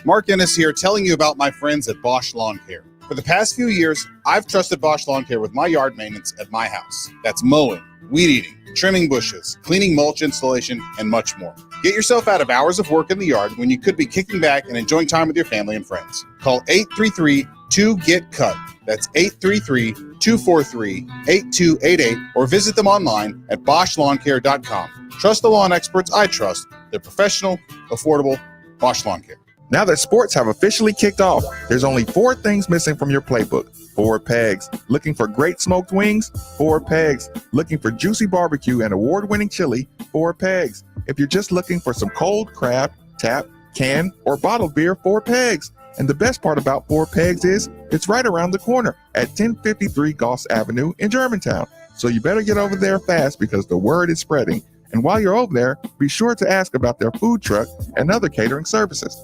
Mark Ennis here, telling you about my friends at Bosch Lawn Care. For the past few years, I've trusted Bosch Lawn Care with my yard maintenance at my house. That's mowing, weed eating, trimming bushes, cleaning mulch installation, and much more. Get yourself out of hours of work in the yard when you could be kicking back and enjoying time with your family and friends. Call 833-2GET-CUT. That's 833-243-8288, or visit them online at BoschLawnCare.com. Trust the lawn experts I trust. They're professional, affordable. Bosch Lawn Care. Now that sports have officially kicked off, there's only 4 things missing from your playbook. 4 pegs. Looking for great smoked wings? 4 pegs. Looking for juicy barbecue and award-winning chili? 4 pegs. If you're just looking for some cold crab, tap, can, or bottled beer? 4 pegs. And the best part about 4 pegs is it's right around the corner at 1053 Goss Avenue in Germantown. So you better get over there fast because the word is spreading. And while you're over there, be sure to ask about their food truck and other catering services.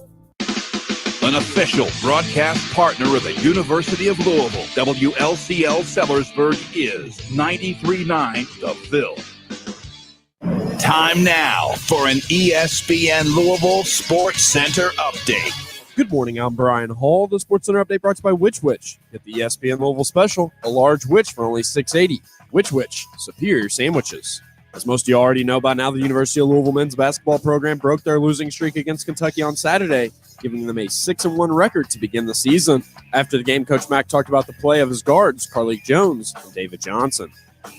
An official broadcast partner of the University of Louisville, WLCL Sellersburg is 93.9 The Ville. Time now for an ESPN Louisville Sports Center update. Good morning, I'm Brian Hall. The Sports Center update brought to you by Which Wich. Get the ESPN Louisville special, a large Wich for only $6.80. Which Wich, superior sandwiches. As most of you already know by now, the University of Louisville men's basketball program broke their losing streak against Kentucky on Saturday, giving them a 6-1 record to begin the season. After the game, Coach Mack talked about the play of his guards, Carlik Jones and David Johnson.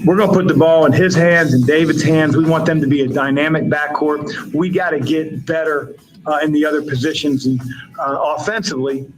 We're going to put the ball in his hands and David's hands. We want them to be a dynamic backcourt. We got to get better in the other positions and offensively,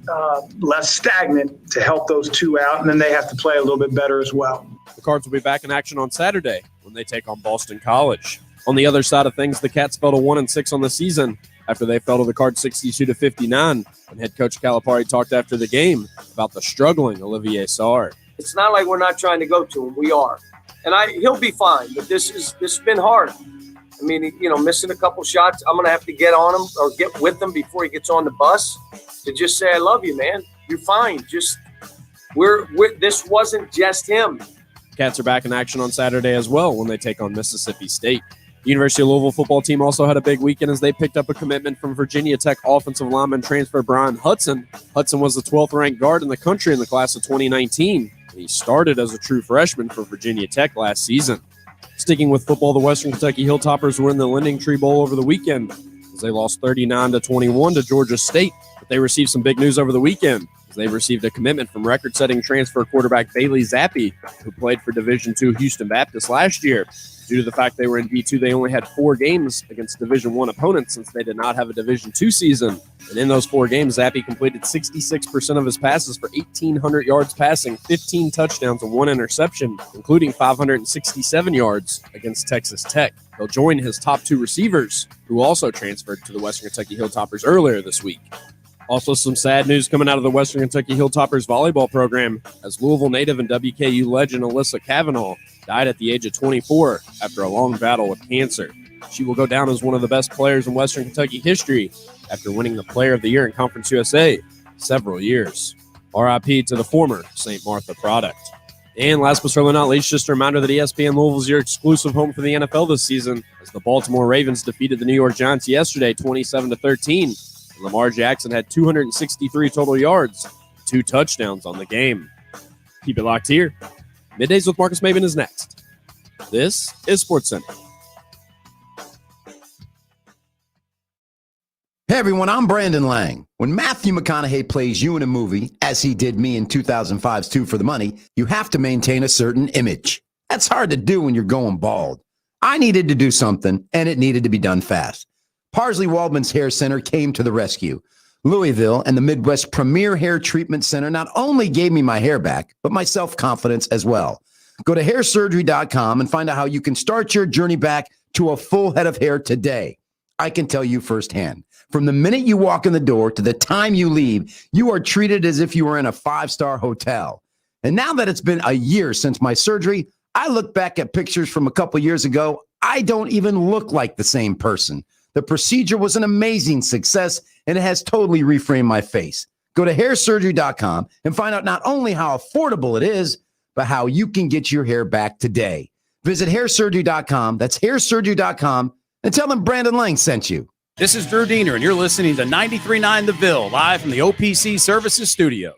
less stagnant to help those two out, and then they have to play a little bit better as well. The Cards will be back in action on Saturday when they take on Boston College. On the other side of things, the Cats fell to 1-6 on the season after they fell to the Cards 62-59. And head coach Calipari talked after the game about the struggling Olivier Sarr. It's not like we're not trying to go to him. We are. And he'll be fine, but this has been hard. I mean, missing a couple shots, I'm going to have to get on him or get with him before he gets on the bus to just say, I love you, man. You're fine. Just this wasn't just him. Cats are back in action on Saturday as well when they take on Mississippi State. The University of Louisville football team also had a big weekend as they picked up a commitment from Virginia Tech offensive lineman transfer Brian Hudson. Hudson was the 12th ranked guard in the country in the class of 2019. And he started as a true freshman for Virginia Tech last season. Sticking with football, the Western Kentucky Hilltoppers were in the Lending Tree Bowl over the weekend as they lost 39-21 to Georgia State. But they received some big news over the weekend as they received a commitment from record-setting transfer quarterback Bailey Zappi, who played for Division II Houston Baptist last year. Due to the fact they were in D2, they only had 4 games against Division I opponents since they did not have a Division II season. And in those 4 games, Zappi completed 66% of his passes for 1,800 yards passing, 15 touchdowns, and 1 interception, including 567 yards against Texas Tech. He'll join his top 2 receivers, who also transferred to the Western Kentucky Hilltoppers earlier this week. Also, some sad news coming out of the Western Kentucky Hilltoppers volleyball program as Louisville native and WKU legend Alyssa Cavanaugh died at the age of 24 after a long battle with cancer. She will go down as one of the best players in Western Kentucky history after winning the Player of the Year in Conference USA several years. RIP to the former St. Martha product. And last but certainly not least, just a reminder that ESPN Louisville is your exclusive home for the NFL this season as the Baltimore Ravens defeated the New York Giants yesterday 27-13. Lamar Jackson had 263 total yards, 2 touchdowns on the game. Keep it locked here. Middays with Marcus Maben is next. This is SportsCenter. Hey everyone, I'm Brandon Lang. When Matthew McConaughey plays you in a movie, as he did me in 2005's Two for the Money, you have to maintain a certain image. That's hard to do when you're going bald. I needed to do something, and it needed to be done fast. Parsley Waldman's Hair Center came to the rescue. Louisville and the Midwest Premier Hair Treatment Center not only gave me my hair back, but my self-confidence as well. Go to hairsurgery.com and find out how you can start your journey back to a full head of hair today. I can tell you firsthand, from the minute you walk in the door to the time you leave, you are treated as if you were in a 5-star hotel. And now that it's been a year since my surgery, I look back at pictures from a couple years ago. I don't even look like the same person. The procedure was an amazing success, and it has totally reframed my face. Go to hairsurgery.com and find out not only how affordable it is, but how you can get your hair back today. Visit hairsurgery.com. That's hairsurgery.com, and tell them Brandon Lang sent you. This is Drew Diener, and you're listening to 93.9 The Ville, live from the OPC Services Studio.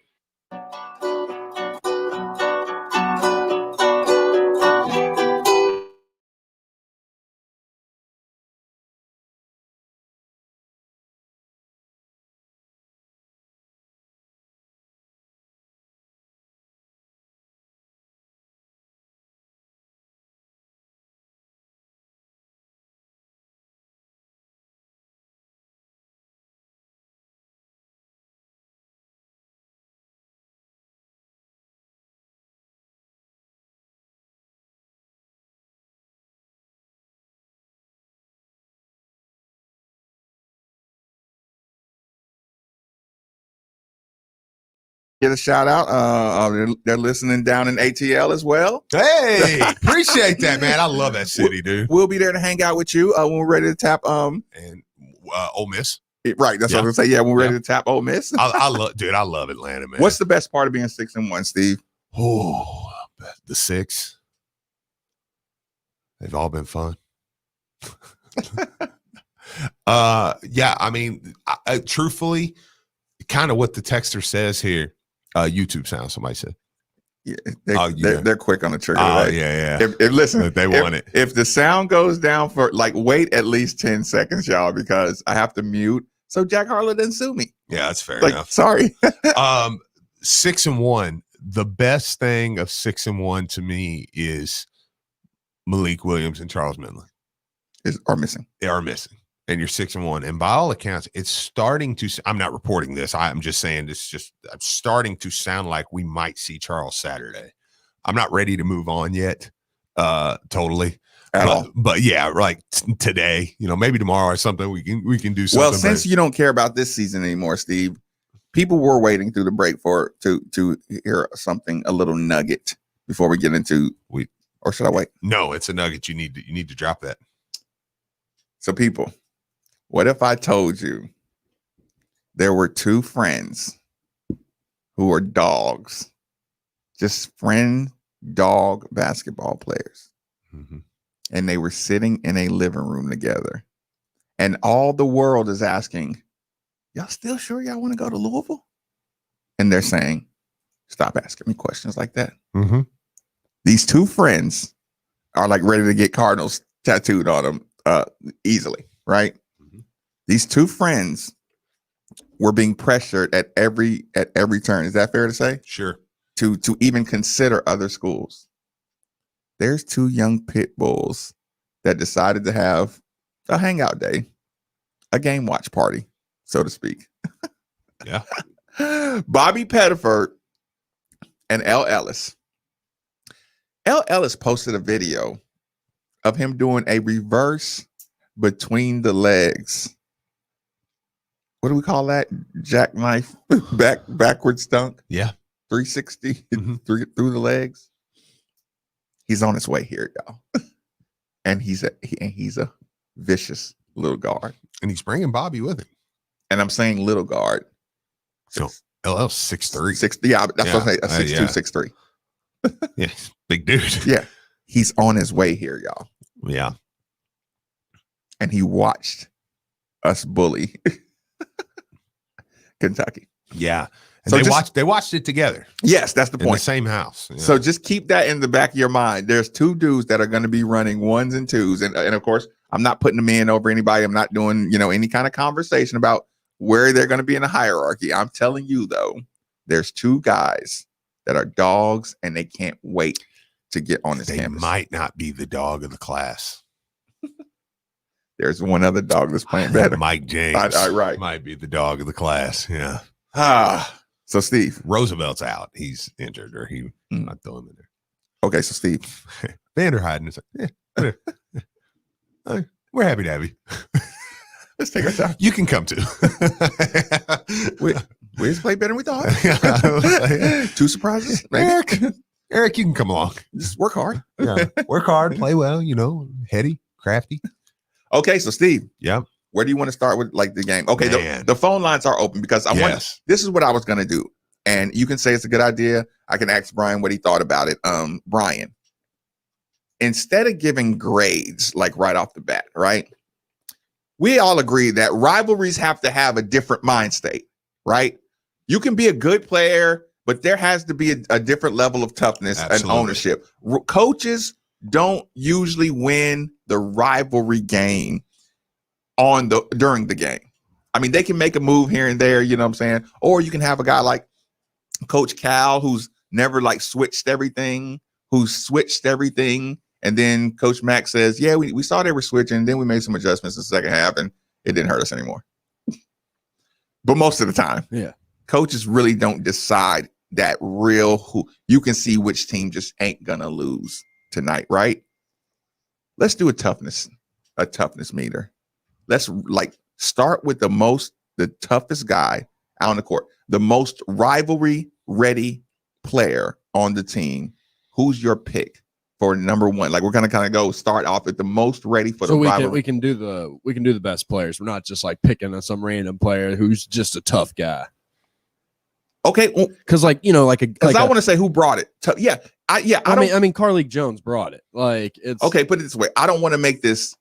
get a shout out. They're listening down in ATL as well. Hey, appreciate that, man. I love that city, dude. We'll be there to hang out with you when we're ready to tap. Ole Miss. Right, that's what I'm gonna say. Yeah, when we're ready to tap Ole Miss. I love Atlanta, man. What's the best part of being 6-1, Steve? Oh, the 6. They've all been fun. Yeah, I mean, truthfully, kind of what the texter says here. YouTube sound, somebody said. Yeah, they're quick on the trigger. Oh, yeah. If listen, they want it. If the sound goes down for wait at least 10 seconds, y'all, because I have to mute so Jack Harlow didn't sue me. Yeah, that's fair enough. Sorry. 6-1. The best thing of 6-1 to me is Malik Williams and Charles Midland are missing. They are missing. And you're 6-1. And by all accounts, it's starting to, I'm not reporting this. I'm just saying I'm starting to sound like we might see Charles Saturday. I'm not ready to move on yet. Totally. But yeah, today, maybe tomorrow or something, we can do something. Well, since you don't care about this season anymore, Steve, people were waiting through the break to hear something, a little nugget before we get into or should I wait? No, it's a nugget. You need to drop that. So people, what if I told you there were 2 friends who were dogs, just friend dog basketball players, and they were sitting in a living room together, and all the world is asking, y'all still sure y'all want to go to Louisville? And they're saying, stop asking me questions like that. These 2 friends are ready to get Cardinals tattooed on them easily, right? These 2 friends were being pressured at every turn. Is that fair to say? Sure. To even consider other schools. There's 2 young pit bulls that decided to have a hangout day, a game watch party, so to speak. Yeah. Bobby Pettiford and L. Ellis. L. Ellis posted a video of him doing a reverse between the legs. What do we call that? Jackknife backwards dunk. Yeah. 360 through the legs. He's on his way here, y'all. And he's a vicious little guard. And he's bringing Bobby with him. And I'm saying little guard. So LL's 6'3". Yeah, that's what I'm saying. 6'2", 6'3". Yeah, big dude. Yeah. He's on his way here, y'all. Yeah. And he watched us bully Kentucky. Yeah. And So they watched it together. Yes, that's the point. In the same house. Yeah. So just keep that in the back of your mind. There's 2 dudes that are going to be running 1s and 2s. And of course, I'm not putting them in over anybody. I'm not doing, any kind of conversation about where they're going to be in the hierarchy. I'm telling you, though, there's 2 guys that are dogs and they can't wait to get on this campus. They might not be the dog of the class. There's one other dog that's playing better. Mike James. Right. Might be the dog of the class. Yeah. So Steve. Roosevelt's out. He's injured or he not throwing in there. Okay, so Steve. Vanderheiden is we're happy to have you. Let's take our time. You can come too. we just played better than we thought. 2 surprises. Eric, you can come along. Just work hard. Yeah. Work hard, play well, heady, crafty. Okay, so Steve. Yeah. Where do you want to start with the game? Okay, the phone lines are open because this is what I was going to do. And you can say it's a good idea. I can ask Brian what he thought about it. Brian, instead of giving grades right off the bat, right? We all agree that rivalries have to have a different mind state, right? You can be a good player, but there has to be a different level of toughness and ownership. Coaches don't usually win the rivalry game during the game. I mean, they can make a move here and there, you know what I'm saying? Or you can have a guy like Coach Cal who's never switched everything, and then Coach Mack says, yeah, we saw they were switching, and then we made some adjustments in the second half, and it didn't hurt us anymore. But most of the time, coaches really don't decide that who you can see which team just ain't gonna lose tonight, right? Let's do a toughness meter. Let's start with the toughest guy out on the court, the most rivalry ready player on the team, who's your pick for number one? Like, we're gonna kind of go start off at the most ready for the rivalry. we can do the best players. We're not just like picking some random player who's just a tough guy. Okay, because I want to say who brought it. I mean, Carlik Jones brought it. Like, it's okay. Put it this way: I don't want to make this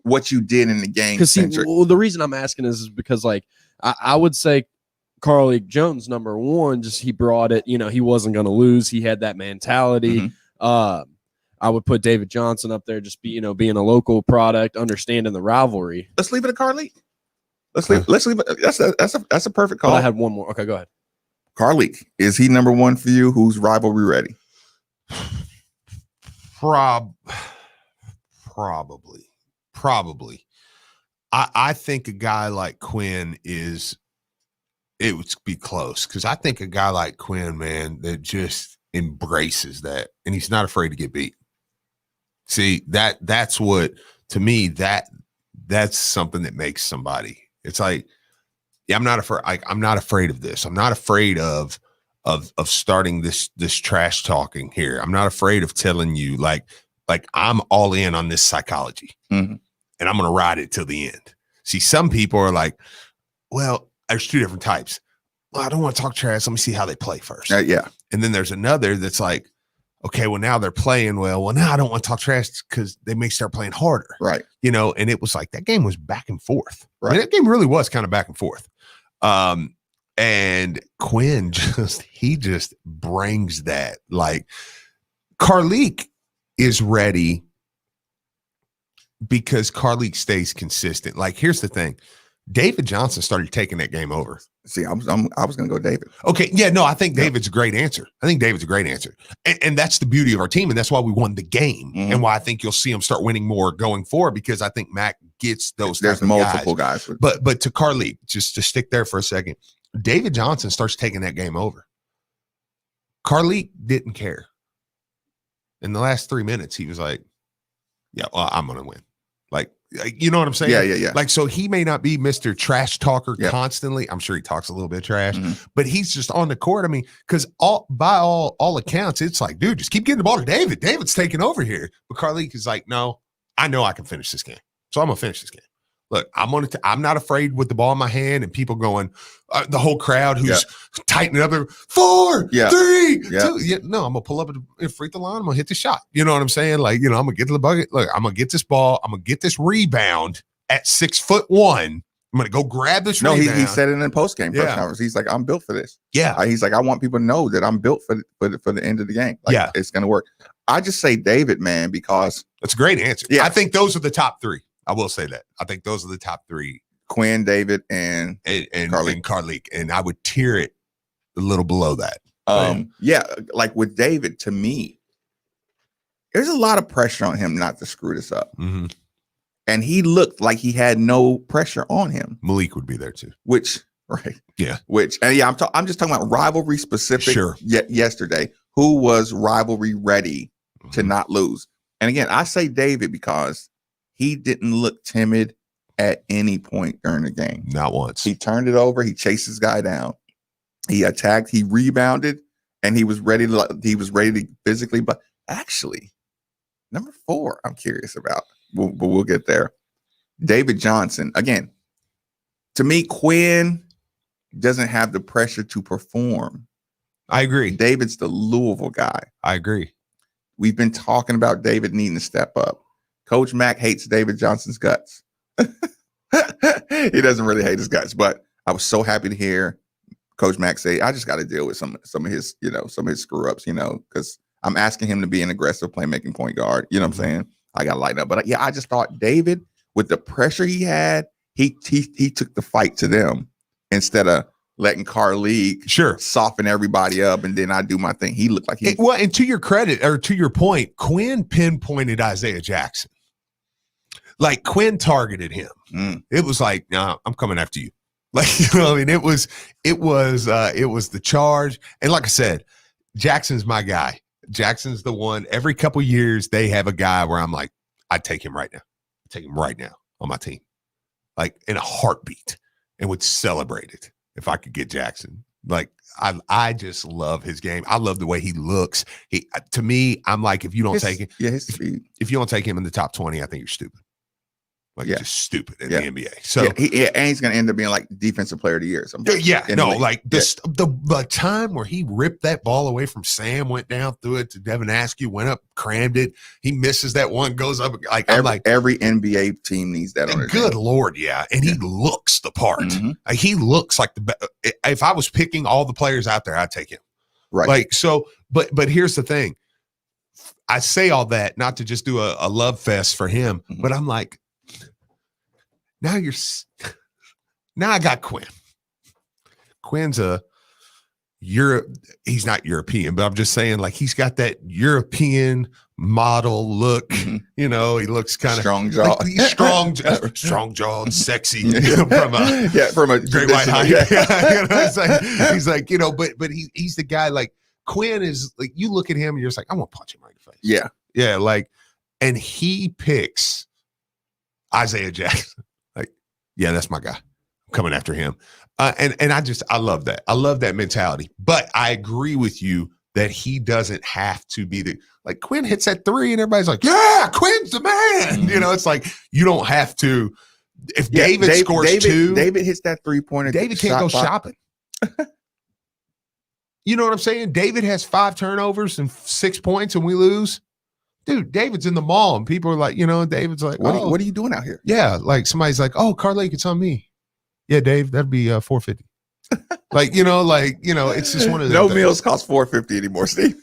what you did in the game. Because the reason I'm asking is because like I would say Carlik Jones number one. Just he brought it. You know, he wasn't going to lose. He had that mentality. I would put David Johnson up there, just being a local product, understanding the rivalry. Let's leave it at Carlik. Let's leave it. That's a perfect call. But I had one more. Okay, go ahead. Carlik, is he number one for you? Who's rivalry ready? Probably. I think a guy like Quinn it would be close, because I think a guy like Quinn, man, that just embraces that, and he's not afraid to get beat. See, that's what, to me, that's something that makes somebody. It's like, yeah, I'm not afraid of this. I'm not afraid of starting this trash talking here. I'm not afraid of telling you like I'm all in on this psychology, and I'm going to ride it till the end. See, some people are like, well, there's two different types. Well, I don't want to talk trash. Let me see how they play first. Yeah. And then there's another that's like, okay, well, now they're playing well. Well, now I don't want to talk trash because they may start playing harder. Right. And it was like that game was back and forth. Right. I mean, that game really was kind of back and forth. And Quinn he just brings that. Like, Carlik is ready because Carlik stays consistent. Like, here's the thing. David Johnson started taking that game over. See, I was going to go David. Okay. Yeah, no, I think David's a great answer. And that's the beauty of our team. And that's why we won the game, and why I think you'll see him start winning more going forward, because I think Mac gets those. There's multiple guys. But to Carlik, just to stick there for a second, David Johnson starts taking that game over. Carlik didn't care. In the last 3 minutes, he was like, yeah, well, I'm going to win. Like, you know what I'm saying? Yeah. Like, so he may not be Mr. Trash Talker constantly. I'm sure he talks a little bit of trash, but he's just on the court. I mean, because by all accounts, it's like, dude, just keep getting the ball to David. David's taking over here. But Carlik is like, no, I know I can finish this game. So I'm going to finish this game. Look, I'm not afraid with the ball in my hand and people going, the whole crowd who's tightening up there, 4, 3, 2. Yeah, no, I'm going to pull up at free throw line. I'm going to hit the shot. You know what I'm saying? Like, I'm going to get to the bucket. Look, I'm going to get this ball. I'm going to get this rebound at 6'1". I'm going to go grab this rebound. He said it in the post-game press conference. He's like, I'm built for this. Yeah. He's like, I want people to know that I'm built for the end of the game. Like, it's going to work. I just say David, man, because. That's a great answer. Yeah. I think those are the top 3. I will say that. I think those are the top 3. Quinn, David, and Carlik. And I would tier it a little below that. Like with David, to me, there's a lot of pressure on him not to screw this up. Mm-hmm. And he looked like he had no pressure on him. Malik would be there too. I'm just talking about rivalry specific. Sure. Yesterday, who was rivalry ready to not lose? And again, I say David because he didn't look timid at any point during the game. Not once. He turned it over. He chased his guy down. He attacked. He rebounded, and he was ready to physically. But actually, number 4, I'm curious about. But we'll get there. David Johnson again. To me, Quinn doesn't have the pressure to perform. I agree. David's the Louisville guy. I agree. We've been talking about David needing to step up. Coach Mack hates David Johnson's guts. He doesn't really hate his guts, but I was so happy to hear Coach Mack say, I just got to deal with some of his screw ups, because I'm asking him to be an aggressive playmaking point guard. You know what I'm saying? I got to lighten up. But I just thought David, with the pressure he had, he took the fight to them instead of letting Carlik soften everybody up, and then I do my thing. He looked like he. Well, and to your credit, or to your point, Quinn pinpointed Isaiah Jackson. Like, Quinn targeted him. It was like, nah, I'm coming after you. Like, I mean, it was the charge. And like I said, Jackson's my guy. Jackson's the one. Every couple years, they have a guy where I'm like, I'd take him right now. Take him right now on my team, like in a heartbeat, and would celebrate it if I could get Jackson. Like I just love his game. I love the way he looks. To me, I'm like, if you don't take it, his speed. If you don't take him in the top 20, I think you're stupid. Like you're just stupid in the NBA. So and he's going to end up being like defensive player of the year. The time where he ripped that ball away from Sam, went down, threw it to Devin Askew, went up, crammed it. He misses that one, goes up. Like every NBA team needs that on their good team. Lord, yeah. And he looks the part. Like, he looks like the best. If I was picking all the players out there, I'd take him. Right. Like, so, but here's the thing. I say all that not to just do a love fest for him, but I'm like, now I got Quinn. Quinn's he's not European, but I'm just saying, like, he's got that European model look. You know, he looks kind of strong jaw, like, strong jawed, sexy from a Great White House. He's like, you know, but he's the guy. Like, Quinn is like, you look at him and you're just like, I want to punch him right in the face. Yeah, like, and he picks Isaiah Jackson. Like, yeah, that's my guy. I'm coming after him. And I love that. I love that mentality. But I agree with you that he doesn't have to be like, Quinn hits that three and everybody's like, yeah, Quinn's the man. You know, it's like, you don't have to. If David scores two. David hits that 3-pointer. David can't go shopping. You know what I'm saying? David has 5 turnovers and 6 points and we lose. Dude, David's in the mall and people are like, you know, David's like, what are you doing out here? Yeah, like somebody's like, oh, Carlake, it's on me. Yeah, Dave, that'd be $450. It's just one of those. No meals cost $450 anymore, Steve.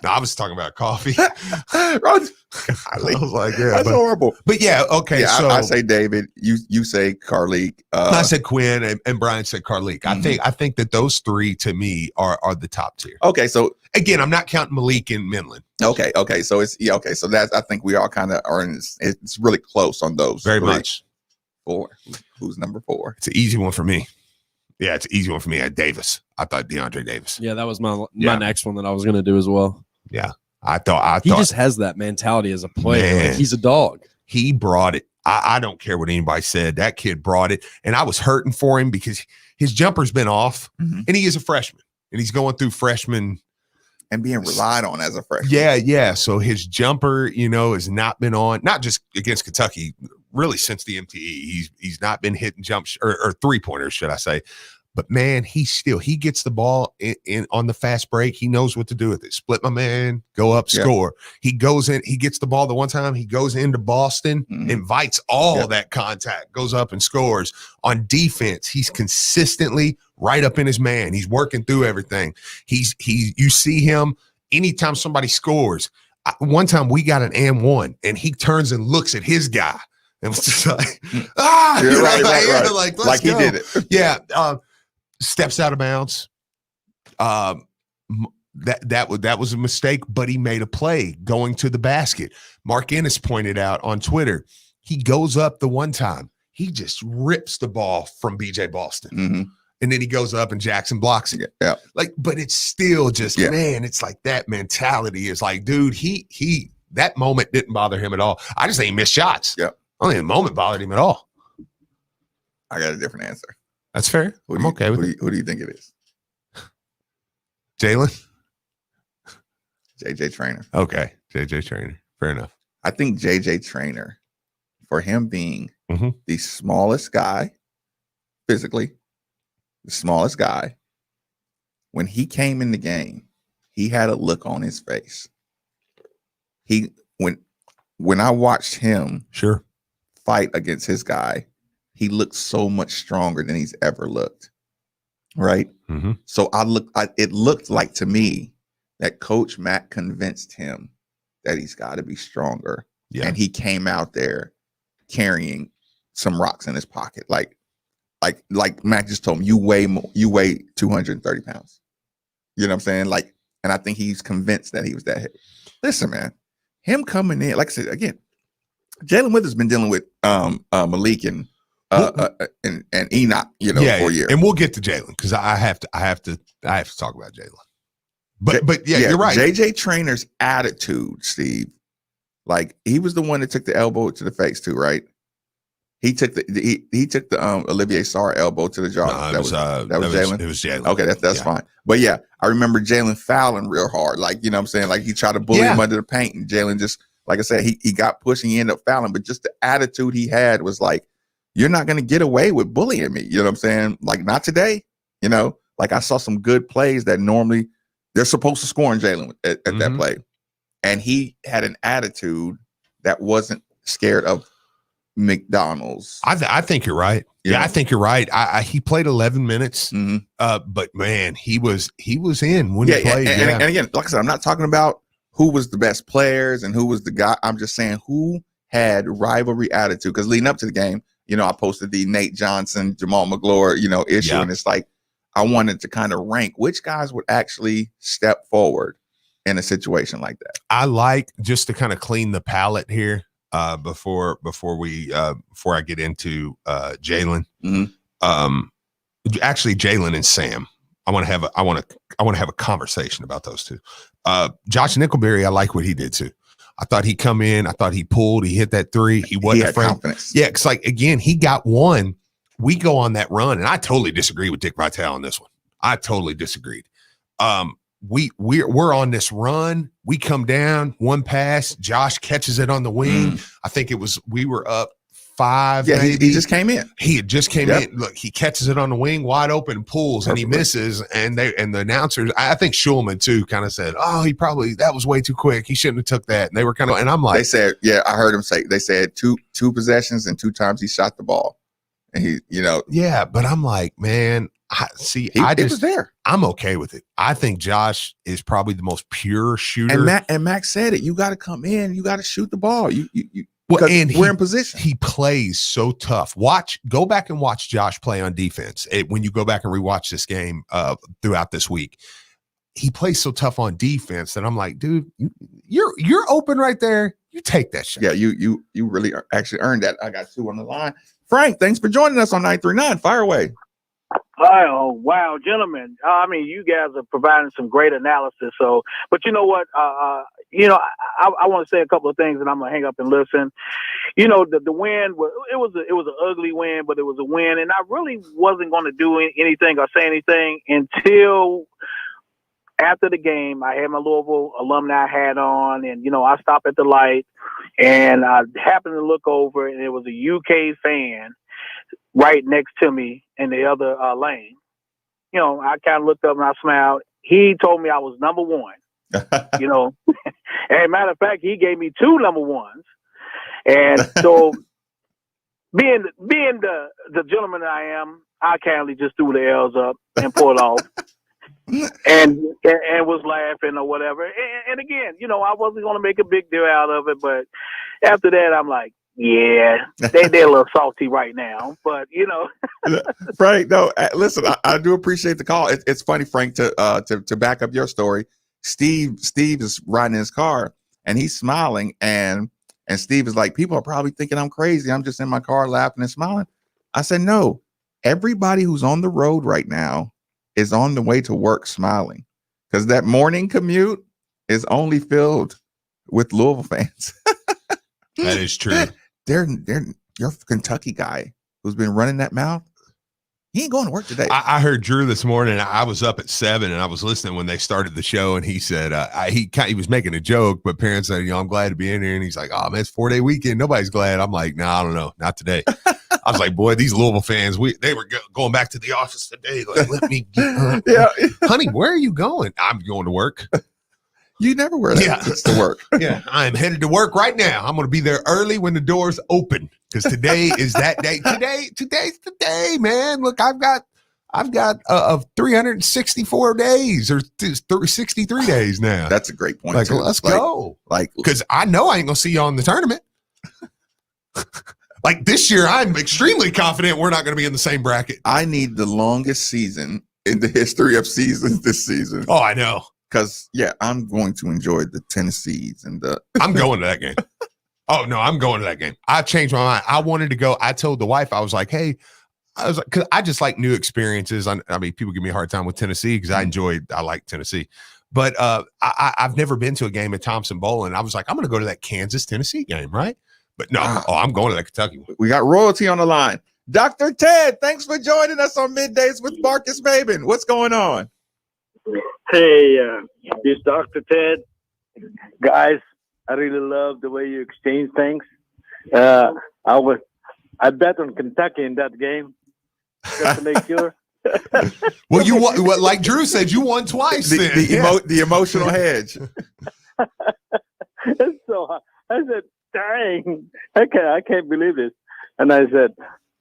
No, I was talking about coffee. I was like, yeah, that's horrible. But yeah, okay. Yeah, so I say David, you say Carlake. I said Quinn, and Brian said Carlake. I think that those three to me are the top tier. Okay, so again, I'm not counting Malik and Minlin. Okay, so it's okay. So that's, I think we all kind of are in. It's really close on those. Very much. 4. Who's number 4? It's an easy one for me. Yeah, it's an easy one for me. At Davis, I thought DeAndre Davis. Yeah, that was my next one that I was going to do as well. Yeah, I thought he just has that mentality as a player. Like, he's a dog. He brought it. I don't care what anybody said. That kid brought it, and I was hurting for him because his jumper's been off, and he is a freshman, and he's going through freshman and being relied on as a freshman. Yeah. So his jumper, has not been on, not just against Kentucky, really since the MTE. He's not been hitting jumps or 3-pointers, should I say. But man, he gets the ball in on the fast break. He knows what to do with it. Split my man, go up, score. He goes in, he gets the ball the one time, he goes into Boston, invites all that contact, goes up and scores. On defense, he's consistently right up in his man. He's working through everything. You see him anytime somebody scores. One time we got an and one, and he turns and looks at his guy. And was just like, right. Like he did it. Yeah. Steps out of bounds. That was a mistake, but he made a play going to the basket. Mark Ennis pointed out on Twitter, he goes up the one time, he just rips the ball from BJ Boston. And then he goes up and Jackson blocks it. Yeah. Like, but it's still just, man, it's like that mentality is like, dude, he that moment didn't bother him at all. I just think he missed shots. Yeah. I don't think the moment bothered him at all. I got a different answer. That's fair. I'm okay with it. Who do you think it is? Jalen? JJ Traynor. Okay. JJ Traynor. Fair enough. I think JJ Traynor, for him being the smallest guy, physically, the smallest guy, when he came in the game, he had a look on his face. When I watched him fight against his guy, he looked so much stronger than he's ever looked. Right. So it looked like to me that Coach Mack convinced him that he's got to be stronger. Yeah. And he came out there carrying some rocks in his pocket. Like Mack just told him, you weigh 230 pounds. You know what I'm saying? Like, and I think he's convinced that he was that heavy. Listen, man, him coming in, like I said, again, Jalen Withers been dealing with Malik and Enoch, for a year. And we'll get to Jalen because I have to talk about Jalen. But you're right. JJ Traynor's attitude, Steve, like he was the one that took the elbow to the face too, right? He took the Olivier Sarr elbow to the jaw. No, that was Jalen. It was Jalen. Okay, that's fine. But yeah, I remember Jalen fouling real hard. Like, you know what I'm saying? Like, he tried to bully him under the paint, and Jalen just, like I said, he got pushed and he ended up fouling. But just the attitude he had was like, you're not going to get away with bullying me. You know what I'm saying? Like, not today. You know, like, I saw some good plays that normally they're supposed to score on Jalen at that play. And he had an attitude that wasn't scared of McDonald's. I think you're right. Yeah, I think you're right. He played 11 minutes, but man, he was in when he played. And again, like I said, I'm not talking about who was the best players and who was the guy. I'm just saying who had rivalry attitude. Because leading up to the game, you know, I posted the Nate Johnson, Jamal McGlory, you know, issue, and it's like I wanted to kind of rank which guys would actually step forward in a situation like that. I like, just to kind of clean the palette here. Before I get into Jalen, actually Jalen and Sam, I want to have a conversation about those two. Josh Nickelberry, I like what he did too. I thought he'd come in. I thought he pulled. He hit that three. He wasn't afraid. Confidence. Yeah, it's like, again, he got one. We go on that run, and I totally disagree with Dick Vitale on this one. I totally disagreed. We're on this run. We come down, one pass. Josh catches it on the wing. I think we were up 5. Yeah, he just came in. He had just came in. Look, he catches it on the wing, wide open, pulls, and he misses. And the announcers, I think Schulman too, kind of said, "Oh, that was way too quick. He shouldn't have took that." And they were kind of, and I'm like, they said, yeah, I heard him say, they said two possessions and 2 times he shot the ball, and he, you know, yeah. But I'm like, man. He was there. I'm okay with it. I think Josh is probably the most pure shooter. And Max said it. You got to come in. You got to shoot the ball. And we're in position. He plays so tough. Go back and watch Josh play on defense. When you go back and rewatch this game throughout this week, he plays so tough on defense that I'm like, dude, you're open right there. You take that shot. Yeah, you really actually earned that. I got 2 on the line. Frank, thanks for joining us on 939. Fire away. Oh, wow, gentlemen. I mean, you guys are providing some great analysis. So, but you know what? I want to say a couple of things, and I'm going to hang up and listen. You know, the win, it was an ugly win, but it was a win. And I really wasn't going to do anything or say anything until after the game. I had my Louisville alumni hat on, and, you know, I stopped at the light, and I happened to look over, and it was a UK fan right next to me in the other lane. You know, I kind of looked up and I smiled. He told me I was number 1. You know, and matter of fact, he gave me 2 number 1s. And so, being the gentleman I am, I kindly just threw the L's up and pulled off, and was laughing or whatever. And again, you know, I wasn't going to make a big deal out of it, but after that, I'm like, yeah, they're a little salty right now, but you know. Frank, no, listen, I do appreciate the call. It's funny, Frank, to back up your story. Steve is riding in his car and he's smiling, and Steve is like, people are probably thinking I'm crazy. I'm just in my car laughing and smiling. I said, no, everybody who's on the road right now is on the way to work smiling, because that morning commute is only filled with Louisville fans. That is true. They're your Kentucky guy who's been running that mouth. He ain't going to work today. I heard Drew this morning. I was up at 7 and I was listening when they started the show, and he said he was making a joke, but parents said, I'm glad to be in here. And he's like, oh man, it's 4-day weekend. Nobody's glad. I'm like, no, I don't know, not today. I was like, boy, these Louisville fans, they were going back to the office today. Like, let me get yeah, honey, where are you going? I'm going to work. You never wear that. Yeah. It's to work. Yeah, I'm headed to work right now. I'm going to be there early when the doors open, because today is that day. Today's the day, man. Look, I've got 364 days or 63 days now. That's a great point. Like, too. Let's go. Like, because I know I ain't going to see you on the tournament. Like this year, I'm extremely confident we're not going to be in the same bracket. I need the longest season in the history of seasons this season. Oh, I know. Because, yeah, I'm going to enjoy the Tennessees and the. I'm going to that game. Oh, no, I'm going to that game. I changed my mind. I wanted to go. I told the wife, I was like, hey, because I just like new experiences. I mean, people give me a hard time with Tennessee because I like Tennessee. But I've never been to a game at Thompson Bowl. And I was like, I'm going to go to that Kansas-Tennessee game, right? But no, I'm going to that Kentucky one. We got royalty on the line. Dr. Ted, thanks for joining us on Middays with Marcus Maben. What's going on? Hey, this is Dr. Ted. Guys, I really love the way you exchange things. I bet on Kentucky in that game just to make sure. Well, you won, like Drew said, you won twice. The emotional hedge. So I said, dang, I can't believe this. And I said,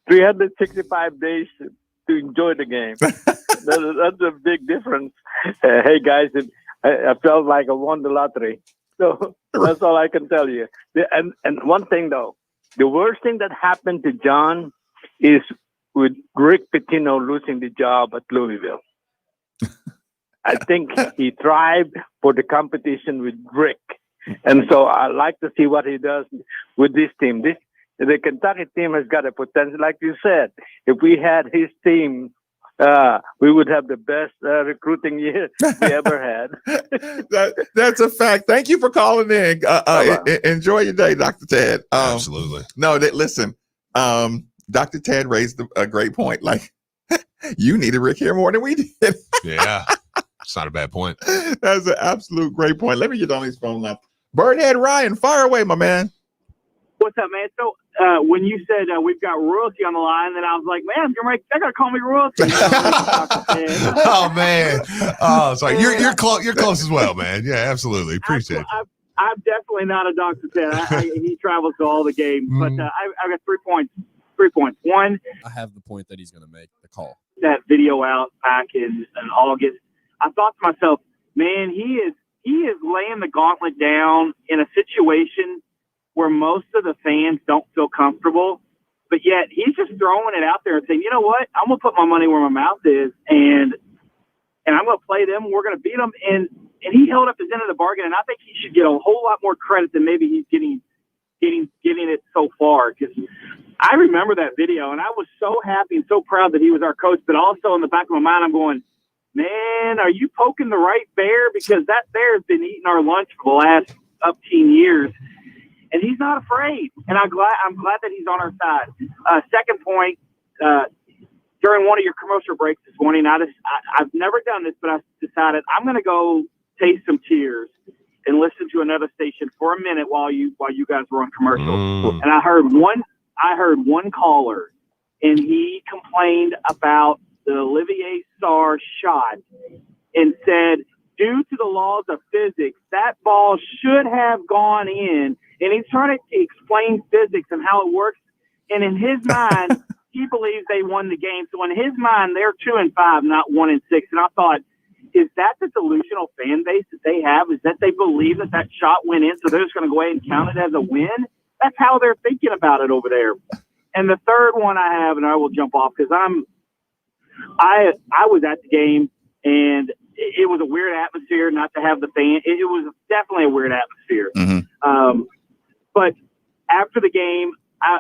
365 days to enjoy the game. That's a big difference. Hey, guys, I felt like I won the lottery. So that's all I can tell you. And one thing, though, the worst thing that happened to John is with Rick Pitino losing the job at Louisville. I think he thrived for the competition with Rick. And so I like to see what he does with this team. The Kentucky team has got a potential. Like you said, if we had his team, we would have the best recruiting year we ever had. That's a fact. Thank you for calling in. Enjoy your day, Dr. Ted. Absolutely. No, listen, Dr. Ted raised a great point. Like, you needed Rick here more than we did. Yeah, it's not a bad point. That's an absolute great point. Let me get on his phone now. Birdhead Ryan, fire away, my man. What's up, man? So when you said we've got royalty on the line, then I was like, man, they're gonna call me royalty. Oh man. Oh, sorry. You're close as well, man. Yeah, absolutely. Appreciate it. I'm definitely not a Dr. Ted. He travels to all the games, but I've got 3 points. 3 points. One, I have the point that he's going to make the call. That video out back in August, I thought to myself, man, he is laying the gauntlet down in a situation where most of the fans don't feel comfortable, but yet he's just throwing it out there and saying, you know what, I'm going to put my money where my mouth is, and I'm going to play them. We're going to beat them. And he held up his end of the bargain, and I think he should get a whole lot more credit than maybe he's getting it so far. Because I remember that video, and I was so happy and so proud that he was our coach, but also in the back of my mind, I'm going, man, are you poking the right bear? Because that bear has been eating our lunch for the last 18 years. And he's not afraid, and I'm glad that he's on our side. Second point, during one of your commercial breaks this morning, I've never done this, but I decided I'm going to go taste some tears and listen to another station for a minute while you guys were on commercial. And I heard one caller, and he complained about the Olivier Sarr shot and said, due to the laws of physics, that ball should have gone in. And he's trying to explain physics and how it works. And in his mind, he believes they won the game. So in his mind, they're 2-5, not 1-6. And I thought, is that the delusional fan base that they have? Is that they believe that shot went in, so they're just going to go ahead and count it as a win? That's how they're thinking about it over there. And the third one I have, and I will jump off because I was at the game, and it was a weird atmosphere not to have the fan. It was definitely a weird atmosphere. Mm-hmm. But after the game, I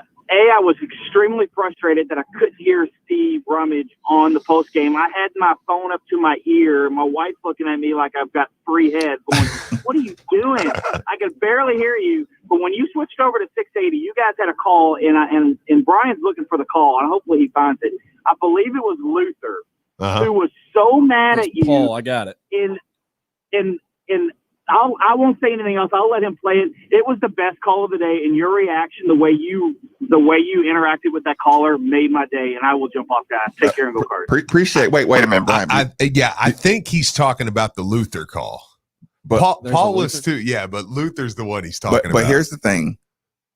was extremely frustrated that I couldn't hear Steve Rummage on the post game. I had my phone up to my ear. My wife's looking at me like I've got 3 heads going, what are you doing? I could barely hear you. But when you switched over to 680, you guys had a call, and Brian's looking for the call, and hopefully he finds it. I believe it was Luther who was so mad at you. Paul, I got it. I won't say anything else. I'll let him play it. It was the best call of the day, and your reaction, the way you interacted with that caller, made my day. And I will jump off, guys. Take care and go Cards. Appreciate. Wait a minute, Brian. I think he's talking about the Luther call. But Paul was too. Yeah, but Luther's the one he's talking about. But here's the thing: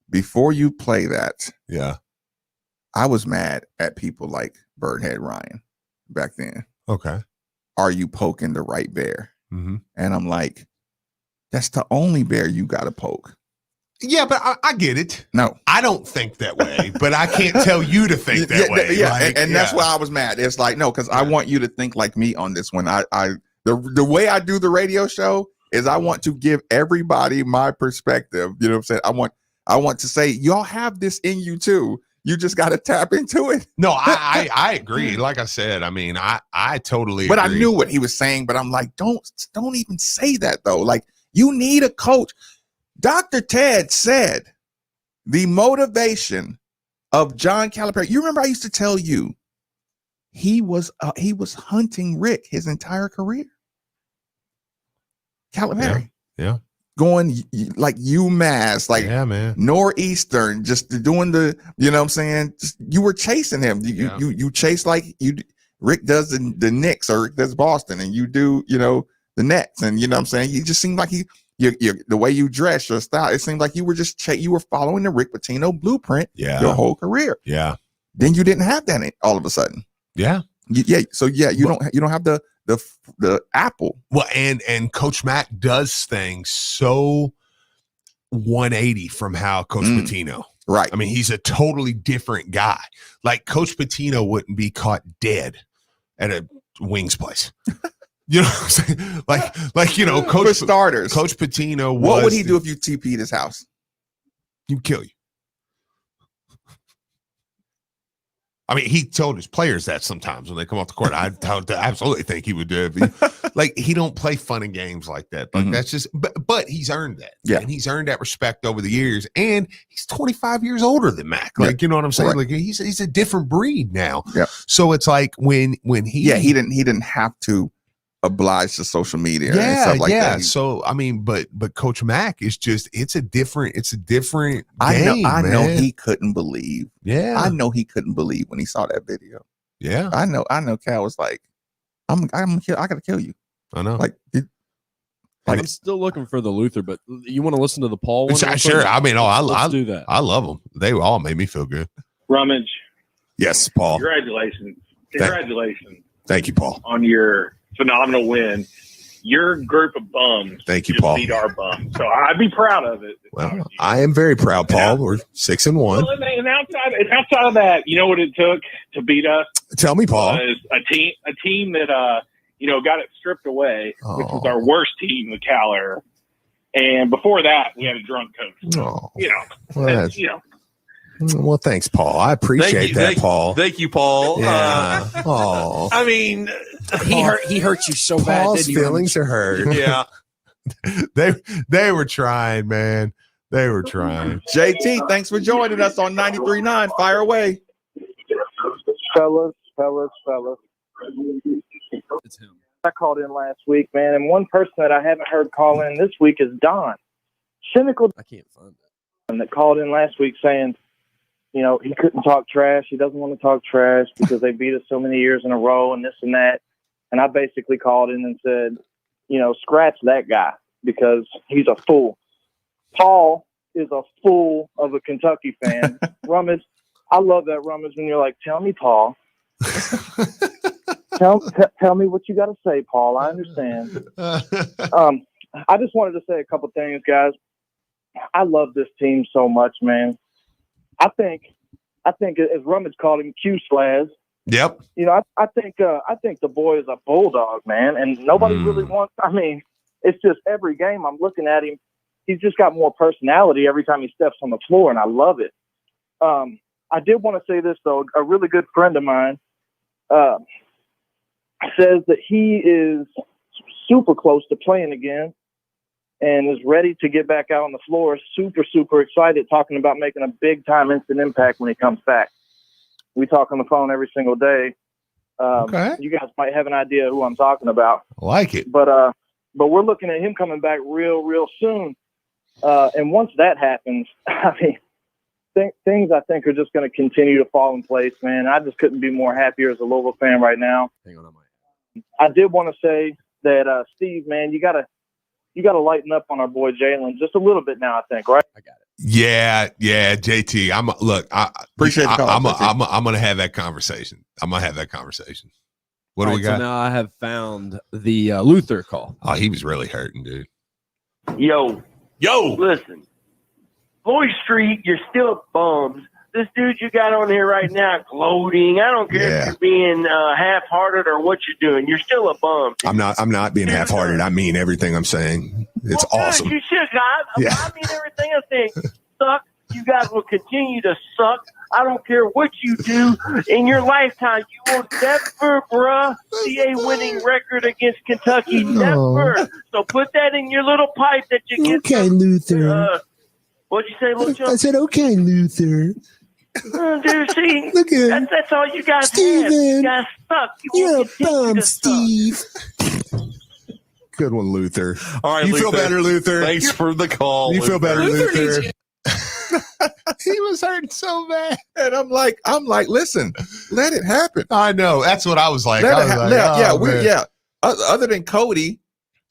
before you play that, I was mad at people like Birdhead Ryan back then. Okay, are you poking the right bear? Mm-hmm. And I'm like, that's the only bear you got to poke. Yeah, but I get it. No, I don't think that way, but I can't tell you to think that way. Yeah, like, and that's why I was mad. It's like, no, because I want you to think like me on this one. The way I do the radio show is I want to give everybody my perspective. You know what I'm saying? I want to say, y'all have this in you too. You just got to tap into it. No, I agree. Like I said, I mean, I totally But agree. I knew what he was saying, but I'm like, don't even say that though. Like, you need a coach. Dr. Ted said The motivation of John Calipari. You remember I used to tell you he was hunting Rick his entire career. Calipari. Yeah. Going like UMass, like man. Northeastern, just doing the, you know what I'm saying? Just, you were chasing him. You chase like Rick does the Knicks, or Rick does Boston, and you do, the Nets. And you know what I'm saying? You just seem like the way you dress, your style, it seemed like you were just you were following the Rick Pitino blueprint your whole career. Yeah. Then you didn't have that all of a sudden. Yeah. You don't have the apple. Well, and Coach Mack does things so 180 from how Coach Pitino. Right. I mean, he's a totally different guy. Like Coach Pitino wouldn't be caught dead at a wings place. You know what I'm saying? Like Coach For starters. Coach Pitino What would he do if you TP'd his house? He'd kill you. I mean, he told his players that sometimes when they come off the court. I absolutely think he would do it. Like, he don't play fun and games like that. Like, that's just, but he's earned that. Yeah. And he's earned that respect over the years. And he's 25 years older than Mac. Like, you know what I'm saying? Right. Like, he's a different breed now. Yeah. So it's like when he didn't have to oblige to social media and stuff like that. So I mean, but Coach Mack is just it's a different game. I know man. he couldn't believe. Yeah. I know he couldn't believe when he saw that video. Yeah. I know Cal was like, I gotta kill you. I know. Like I'm still looking for the Luther, but you want to listen to the Paul one? Sure. I mean, Let's do that. I love them. They all made me feel good. Rummage. Yes, Paul. Congratulations. Thank you, Paul. On your phenomenal win. Your group of bums Thank you, just Paul. beat our bums. So I'd be proud of it. Well, I am very proud, Paul. We're 6-1. Well, and outside of that, you know what it took to beat us? Tell me, Paul. Was a team that got it stripped away, which was our worst team, the Cal era. And before that, we had a drunk coach. So, Well, thanks, Paul. I appreciate that, Paul. Thank you, Paul. Yeah. I mean, he hurt you so bad. Paul's feelings are hurt. Yeah. They were trying, man. They were trying. JT, thanks for joining us on 93.9. Fire away. Fellas. It's him. I called in last week, man, and one person that I haven't heard call in this week is Don. Cynical. I can't find it. That called in last week saying, he couldn't talk trash. He doesn't want to talk trash because they beat us so many years in a row and this and that. And I basically called in and said, scratch that guy because he's a fool. Paul is a fool of a Kentucky fan. Rummage, I love that, Rummage, when you're like, tell me, Paul. Tell me what you got to say, Paul. I understand. I just wanted to say a couple things, guys. I love this team so much, man. I think as Rummage called him, Q-Slaz. Yep. I think the boy is a bulldog, man, and nobody really wants. I mean, it's just every game I'm looking at him, he's just got more personality every time he steps on the floor, and I love it. I did want to say this though. A really good friend of mine says that he is super close to playing again and is ready to get back out on the floor. Super, super excited, talking about making a big time instant impact when he comes back. We talk on the phone every single day. Okay. You guys might have an idea who I'm talking about. I like it. But we're looking at him coming back real, real soon. And once that happens, I mean, things I think are just going to continue to fall in place, man. I just couldn't be more happier as a Louisville fan right now. Hang on, I did want to say that, Steve, man, you gotta lighten up on our boy Jalen just a little bit now, I think, right? I got it. Yeah, JT. I Appreciate the call, I'm gonna have that conversation. What do we got? So now I have found the Luther call. Oh, he was really hurting, dude. Yo. Listen, Floyd Street, you're still bums. This dude you got on here right now, gloating. I don't care if you're being half-hearted or what you're doing. You're still a bum. I'm not being half-hearted. I mean everything I'm saying. It's awesome. You should, guys. Yeah. I mean everything I'm saying. Suck. You guys will continue to suck. I don't care what you do in your lifetime. You will never, bruh, see a winning record against Kentucky. Never. So put that in your little pipe that you get. Okay, Luther. What'd you say, little Joe? I said, okay, Luther. Dude, see, Look at that's all you guys Steven. have. You guys suck. You're a bum, Steve. Good one, Luther. All right, You feel better, Luther? Thanks for the call. You feel better, Luther? He was hurting so bad. And I'm like, listen, let it happen. I know. That's what I was like. Let I it was ha- like, let- man. Other than Cody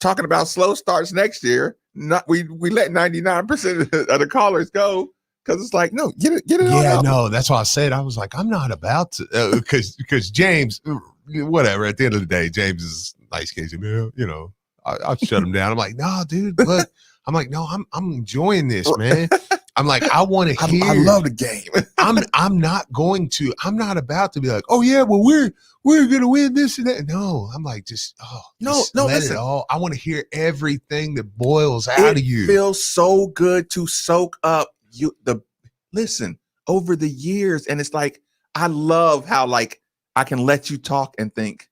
talking about slow starts next year, we let 99% of the callers go because it's like, no, get it. Yeah, on no, that's why I said, I was like, I'm not about to, because James, whatever, at the end of the day, James is nice case, man, you know, I'll shut him down. I'm like, no, dude, look, I'm like, no, I'm enjoying this, man. I'm like, I want to hear. I love the game. I'm not about to be like, oh yeah, well we're gonna win this and that. No, I'm like, just let listen. it all. I want to hear everything that boils out of you. It feels so good to soak up listen over the years, and it's like I love how like I can let you talk and think.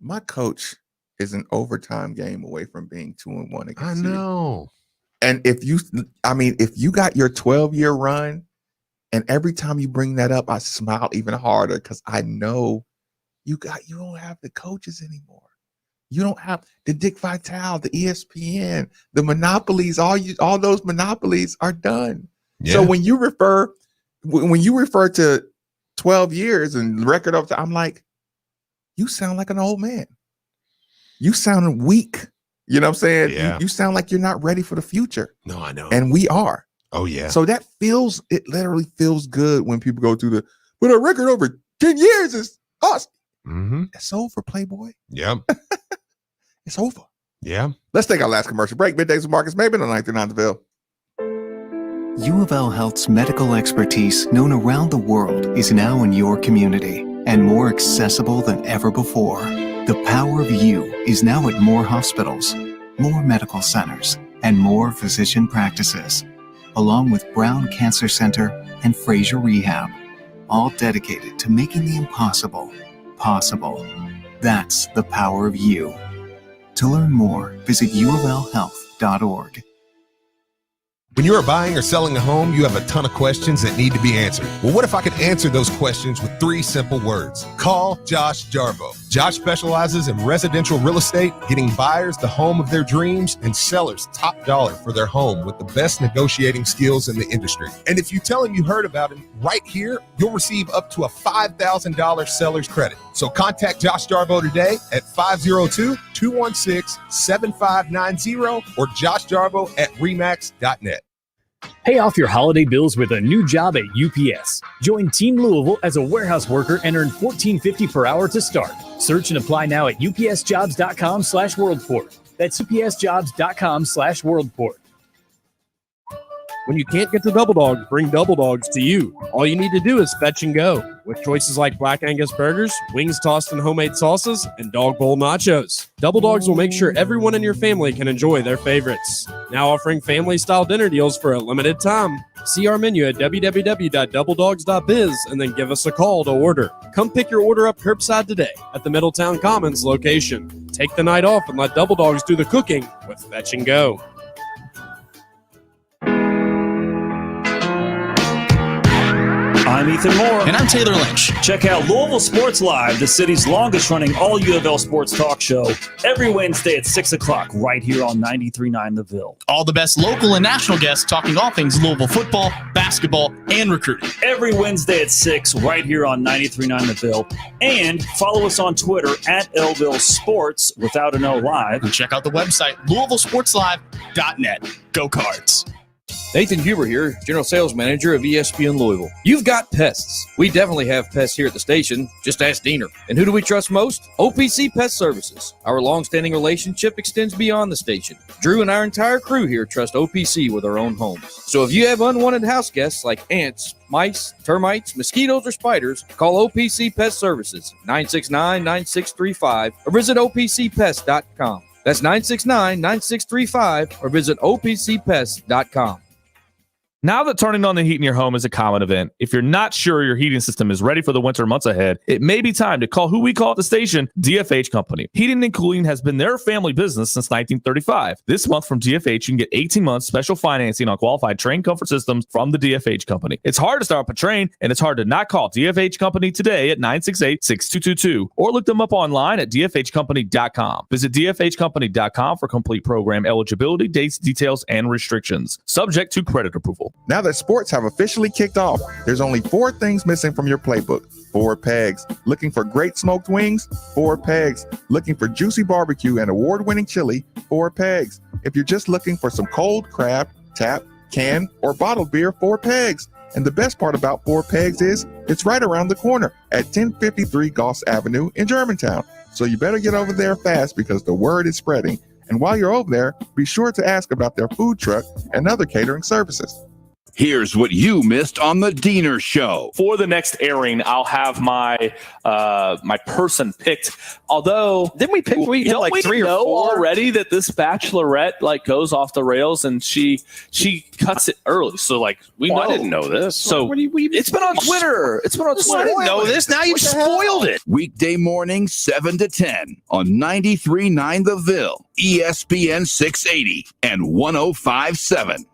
My coach is an overtime game away from being 2-1 against I know. And if you got your 12-year run, and every time you bring that up, I smile even harder because I know you don't have the coaches anymore. You don't have the Dick Vitale, the ESPN, the monopolies. All those monopolies are done. Yeah. So when you refer to 12 years and record of time, I'm like, you sound like an old man. You sound weak. You know what I'm saying? Yeah. You sound like you're not ready for the future. No, I know. And we are. Oh yeah. So it literally feels good when people go through but a record over 10 years is us. Mm-hmm. It's over, Playboy. Yep. It's over. Yeah. Let's take our last commercial break. Middays with Marcus Maben on 939 The Ville. U of L Health's medical expertise, known around the world, is now in your community and more accessible than ever before. The power of you is now at more hospitals, more medical centers, and more physician practices, along with Brown Cancer Center and Fraser Rehab, all dedicated to making the impossible possible. That's the power of you. To learn more, visit uoflhealth.org. When you are buying or selling a home, you have a ton of questions that need to be answered. Well, what if I could answer those questions with 3 simple words? Call Josh Jarbo. Josh specializes in residential real estate, getting buyers the home of their dreams and sellers top dollar for their home with the best negotiating skills in the industry. And if you tell him you heard about him right here, you'll receive up to a $5,000 seller's credit. So contact Josh Jarbo today at 502-216-7590 or joshjarbo@remax.net. Pay off your holiday bills with a new job at UPS. Join Team Louisville as a warehouse worker and earn $14.50 per hour to start. Search and apply now at upsjobs.com/worldport. That's upsjobs.com/worldport. When you can't get to Double Dogs, bring Double Dogs to you. All you need to do is fetch and go. With choices like Black Angus burgers, wings tossed in homemade sauces, and dog bowl nachos. Double Dogs will make sure everyone in your family can enjoy their favorites. Now offering family-style dinner deals for a limited time. See our menu at www.doubledogs.biz and then give us a call to order. Come pick your order up curbside today at the Middletown Commons location. Take the night off and let Double Dogs do the cooking with Fetch and Go. I'm Ethan Moore. And I'm Taylor Lynch. Check out Louisville Sports Live, the city's longest running all U of L sports talk show, every Wednesday at 6 o'clock right here on 93.9 The Ville. All the best local and national guests talking all things Louisville football, basketball, and recruiting. Every Wednesday at 6 right here on 93.9 The Ville. And follow us on Twitter at Elville Sports without an O live. And check out the website, LouisvilleSportsLive.net. Go Cards. Nathan Huber here, General Sales Manager of ESPN Louisville. You've got pests. We definitely have pests here at the station. Just ask Diener. And who do we trust most? OPC Pest Services. Our long-standing relationship extends beyond the station. Drew and our entire crew here trust OPC with our own homes. So if you have unwanted house guests like ants, mice, termites, mosquitoes, or spiders, call OPC Pest Services, 969-9635, or visit opcpest.com. That's 969-9635, or visit opcpest.com. Now that turning on the heat in your home is a common event, if you're not sure your heating system is ready for the winter months ahead, it may be time to call who we call at the station DFH Company. Heating and cooling has been their family business since 1935. This month from DFH, you can get 18 months special financing on qualified Train comfort systems from the DFH Company. It's hard to start up a Train, and it's hard to not call DFH Company today at 968-6222 or look them up online at dfhcompany.com. Visit dfhcompany.com for complete program eligibility, dates, details, and restrictions. Subject to credit approval. Now that sports have officially kicked off, there's only 4 things missing from your playbook. 4 pegs. Looking for great smoked wings? 4 pegs. Looking for juicy barbecue and award-winning chili? 4 pegs. If you're just looking for some cold craft, tap, can, or bottled beer? 4 pegs. And the best part about 4 pegs is it's right around the corner at 1053 Goss Avenue in Germantown. So you better get over there fast because the word is spreading. And while you're over there, be sure to ask about their food truck and other catering services. Here's what you missed on the Diener Show. For the next airing, I'll have my my person picked. Although, didn't we pick? We don't like we 3 or know 4 already that this bachelorette like goes off the rails and she cuts it early. So like we know. I didn't know this. So it's been on Twitter. It's been on Twitter. I didn't know this. Now you've spoiled it. Weekday morning, 7 to 10 on 93.9 The Ville, ESPN 680 and 105.7.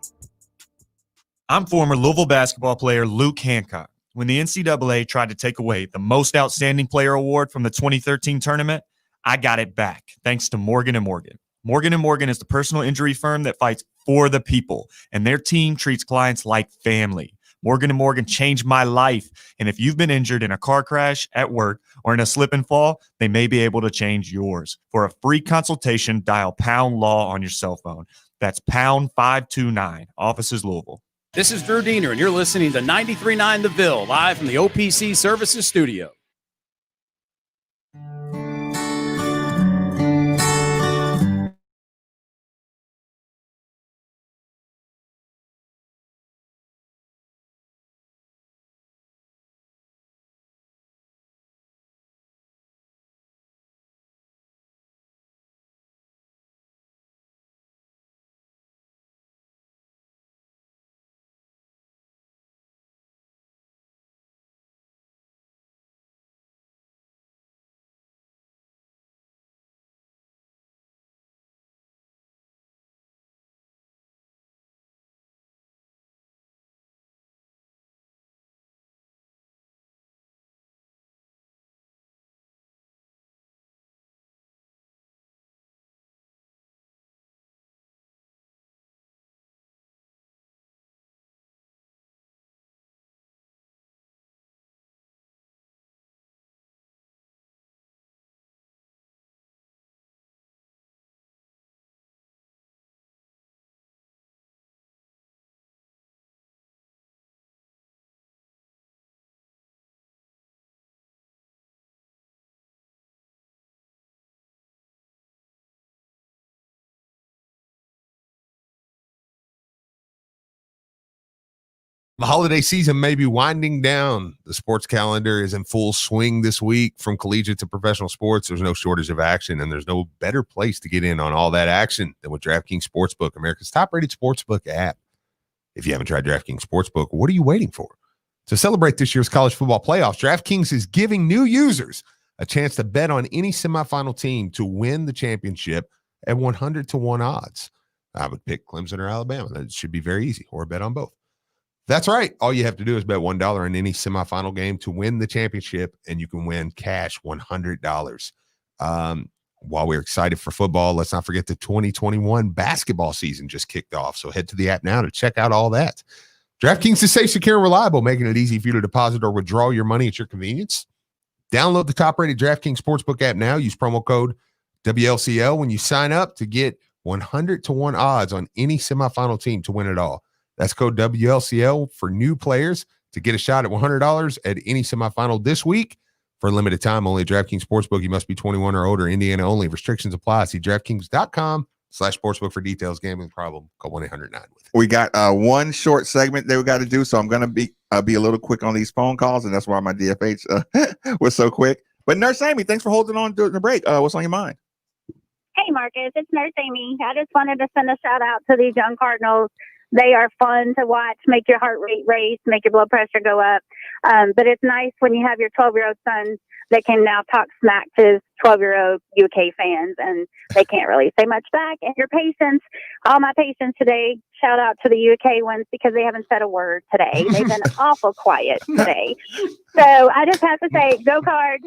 I'm former Louisville basketball player Luke Hancock. When the NCAA tried to take away the Most Outstanding Player Award from the 2013 tournament, I got it back thanks to Morgan & Morgan. Morgan & Morgan is the personal injury firm that fights for the people, and their team treats clients like family. Morgan & Morgan changed my life, and if you've been injured in a car crash, at work, or in a slip and fall, they may be able to change yours. For a free consultation, dial #LAW on your cell phone. That's #529, offices Louisville. This is Drew Diener, and you're listening to 93.9 The Ville, live from the OPC Services Studio. The holiday season may be winding down. The sports calendar is in full swing this week. From collegiate to professional sports, there's no shortage of action, and there's no better place to get in on all that action than with DraftKings Sportsbook, America's top-rated sportsbook app. If you haven't tried DraftKings Sportsbook, what are you waiting for? To celebrate this year's college football playoffs, DraftKings is giving new users a chance to bet on any semifinal team to win the championship at 100-1 odds. I would pick Clemson or Alabama. That should be very easy, or bet on both. That's right. All you have to do is bet $1 on any semifinal game to win the championship, and you can win cash $100. While we're excited for football, let's not forget the 2021 basketball season just kicked off. So head to the app now to check out all that. DraftKings is safe, secure, and reliable, making it easy for you to deposit or withdraw your money at your convenience. Download the top-rated DraftKings Sportsbook app now. Use promo code WLCL when you sign up to get 100-1 odds on any semifinal team to win it all. That's code WLCL for new players to get a shot at $100 at any semifinal this week. For a limited time, only at DraftKings Sportsbook. You must be 21 or older. Indiana only. Restrictions apply. See DraftKings.com/sportsbook for details. Gambling problem? Call 1-800-9 with it. We got one short segment that we got to do, so I'm going to be a little quick on these phone calls, and that's why my DFH was so quick. But Nurse Amy, thanks for holding on during the break. What's on your mind? Hey, Marcus, it's Nurse Amy. I just wanted to send a shout out to these young Cardinals. They are fun to watch, make your heart rate race, make your blood pressure go up. But it's nice when you have your 12-year-old son that can now talk smack to his 12-year-old UK fans, and they can't really say much back. And your patients, all my patients today, shout out to the UK ones because they haven't said a word today. They've been awful quiet today. So I just have to say, go Cards.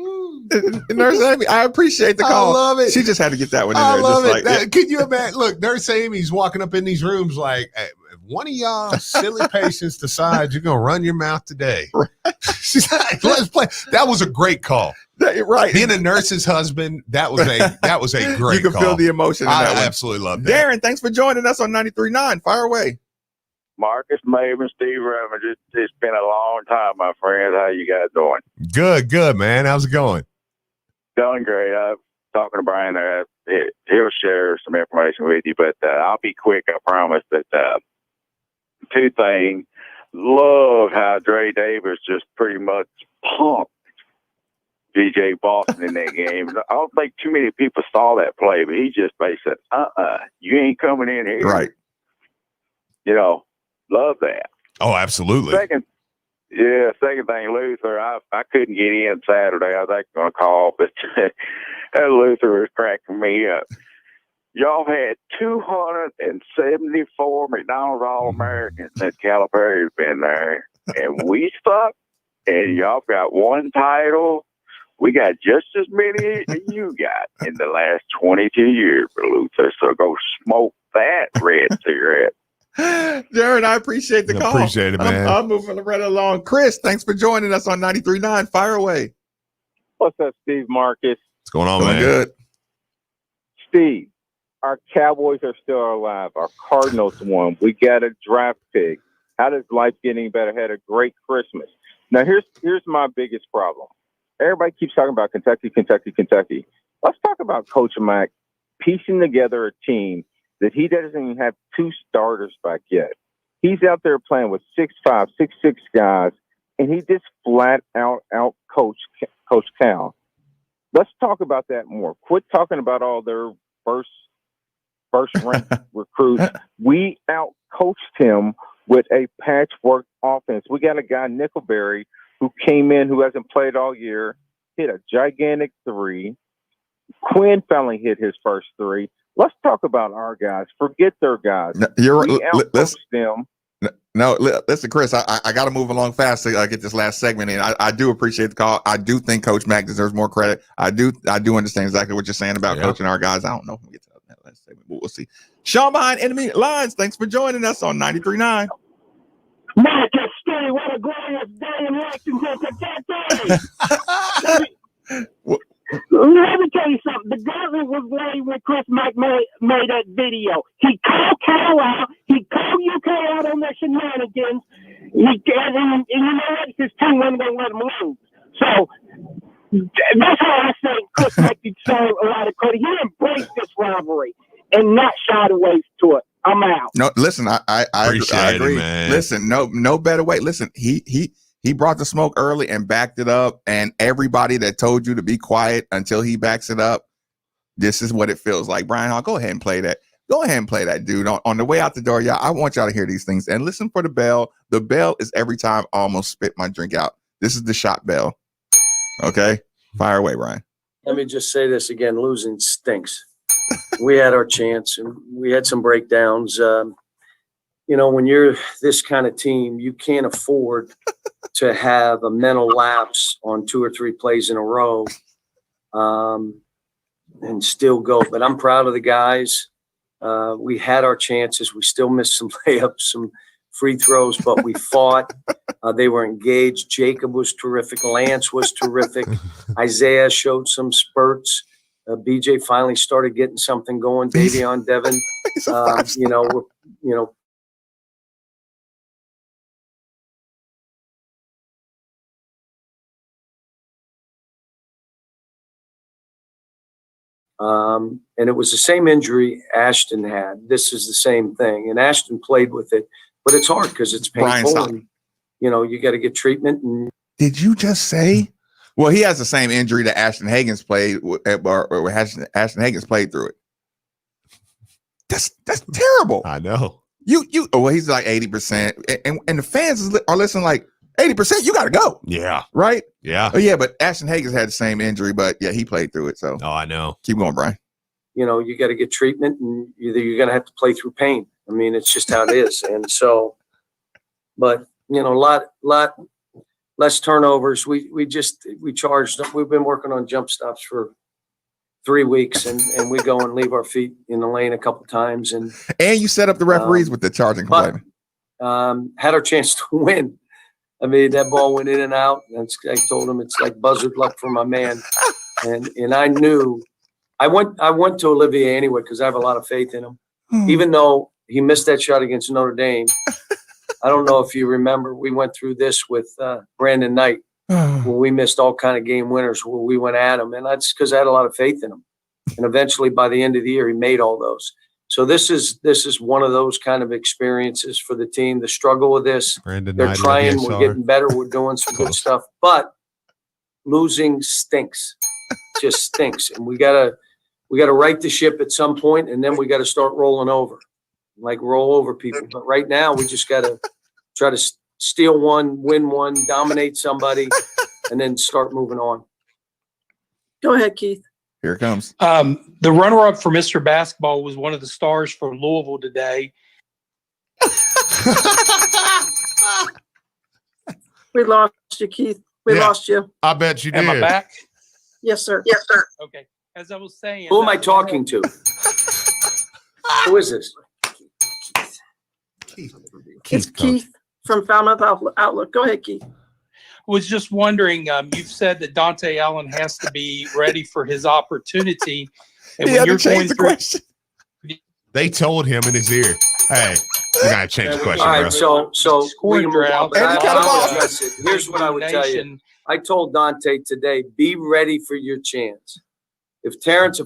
Nurse Amy, I appreciate the call. I love it. She just had to get that one in I there. love just it. like, Could you imagine? Look, Nurse Amy's walking up in these rooms like, hey, if one of y'all silly patients decides you're going to run your mouth today. She's like, let's play. That was a great call. Right. Being a nurse's husband, that was a great You can call. feel the emotion in that I one. absolutely love that. Darren, thanks for joining us on 93.9. Fire away. Marcus, Maven, Steve Revenge. It's been a long time, my friends. How you guys doing? Good, man. How's it going? Doing great. I'm talking to Brian there. He'll share some information with you, but I'll be quick. I promise. That two things. Love how Dre Davis just pretty much pumped BJ Boston in that game. I don't think too many people saw that play, but he just basically said, you ain't coming in here. Right. You know, love that. Oh, absolutely. Second thing, Luther, I couldn't get in Saturday. I was actually going to call, but Luther was cracking me up. Y'all had 274 McDonald's All-Americans that Calipari has been there, and we suck, and y'all got one title. We got just as many as you got in the last 22 years, Luther, so go smoke that red cigarette. Darren, I appreciate the call. Appreciate it, man. I'm moving right along. Chris, thanks for joining us on 93.9. Fire away. What's up, Steve Marcus? What's going on, Doing man? good. Steve, our Cowboys are still alive. Our Cardinals won. We got a draft pick. How does life get any better? Had a great Christmas. Now, here's my biggest problem. Everybody keeps talking about Kentucky. Let's talk about Coach Mack piecing together a team that he doesn't even have two starters back yet. He's out there playing with 6'5", 6'6" guys, and he just flat out Coach Cal. Let's talk about that more. Quit talking about all their first ranked recruits. We out coached him with a patchwork offense. We got a guy, Nickelberry, who came in, who hasn't played all year, hit a gigantic three. Quinn finally hit his first three. Let's talk about our guys. Forget their guys. No, you're right. We out-coached them. No, listen, Chris, I got to move along fast to get this last segment in. I do appreciate the call. I do think Coach Mack deserves more credit. I do understand exactly what you're saying about coaching our guys. I don't know if we get to that last segment, but we'll see. Sean behind enemy lines, thanks for joining us on 93.9. Marcus, Steve, what a glorious day in Lexington, Kentucky. Let me tell you something. The guy that was late when Chris Mack made that video, he called Cal out. He called UK out on their shenanigans. And you know what? His team wasn't going to let him lose. So that's how I think Chris Mack deserves a lot of credit. He embraced this rivalry and not shied away to it. I'm out. No, listen, I agree. Man. Listen, no better way. Listen, he brought the smoke early and backed it up. And everybody that told you to be quiet until he backs it up, this is what it feels like. Brian Hall, go ahead and play that. Go ahead and play that, dude. On the way out the door, y'all, I want y'all to hear these things. And listen for the bell. The bell is every time I almost spit my drink out. This is the shot bell. Okay? Fire away, Brian. Let me just say this again. Losing stinks. We had our chance, and we had some breakdowns. When you're this kind of team, you can't afford to have a mental lapse on 2 or 3 plays in a row and still go. But I'm proud of the guys. We had our chances. We still missed some layups, some free throws, but we fought. They were engaged. Jacob was terrific. Lance was terrific. Isaiah showed some spurts. BJ finally started getting something going. Davion Devin, and it was the same injury Ashton had. This is the same thing. And Ashton played with it, but it's hard because it's painful. And, you got to get treatment. And did you just say? Well, he has the same injury that Ashton Hagens played, or Ashton Hagens played through it. That's terrible. I know. He's like 80%. And the fans are listening like 80%, you got to go. Yeah. Right? Yeah. Oh, yeah, but Ashton Hagens had the same injury, but yeah, he played through it. So I know. Keep going, Brian. You got to get treatment, and either you're going to have to play through pain. I mean, it's just how it is. And so, but a lot less turnovers. We charged. We've been working on jump stops for 3 weeks, and we go and leave our feet in the lane a couple times. And you set up the referees with the charging complaining. Had our chance to win. I mean, that ball went in and out. And I told him it's like buzzard luck for my man. And I knew I went to Olivier anyway because I have a lot of faith in him. Even though he missed that shot against Notre Dame. I don't know if you remember, we went through this with Brandon Knight when we missed all kind of game winners where we went at him. And that's because I had a lot of faith in him. And eventually by the end of the year, he made all those. So this is one of those kind of experiences for the team. The struggle with this, they're trying, we're getting better, we're doing some good stuff, but losing stinks, just stinks. And we gotta right the ship at some point, and then we got to start rolling over, like roll over people. But right now, we just got to try to steal one, win one, dominate somebody, and then start moving on. Go ahead, Keith. Here it comes. The runner-up for Mr. Basketball was one of the stars for Louisville today. We lost you, Keith. We lost you. I bet you did. Am I back? Yes, sir. Yes, sir. Okay. As I was saying. Who am I talking to? Who is this? It's Keith from Falmouth Outlook. Go ahead, Keith. Was just wondering, you've said that Dante Allen has to be ready for his opportunity. And when you're going through, they told him in his ear, "Hey, we gotta change the question." All right, bro. so we can move on, but I'll address it. Here's what I would tell you. I told Dante today, be ready for your chance. If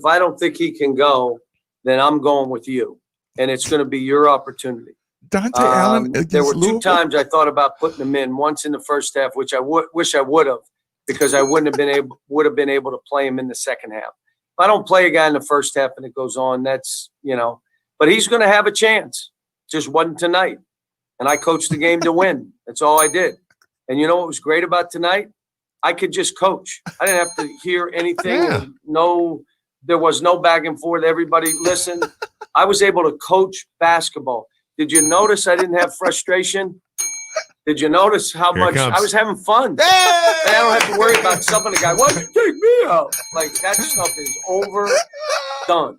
I don't think he can go, then I'm going with you, and it's going to be your opportunity. Dante Allen. There were 2 times I thought about putting him in. Once in the first half, which I wish I would have, because I would have been able to play him in the second half. If I don't play a guy in the first half and it goes on, that's But he's going to have a chance. Just wasn't tonight, and I coached the game to win. That's all I did. And you know what was great about tonight? I could just coach. I didn't have to hear anything. Yeah. There was no back and forth. Everybody listened. I was able to coach basketball. Did you notice I didn't have frustration? Did you notice how much I was having fun? And I don't have to worry about something. The guy, why'd you take me out? Like, that stuff is overdone.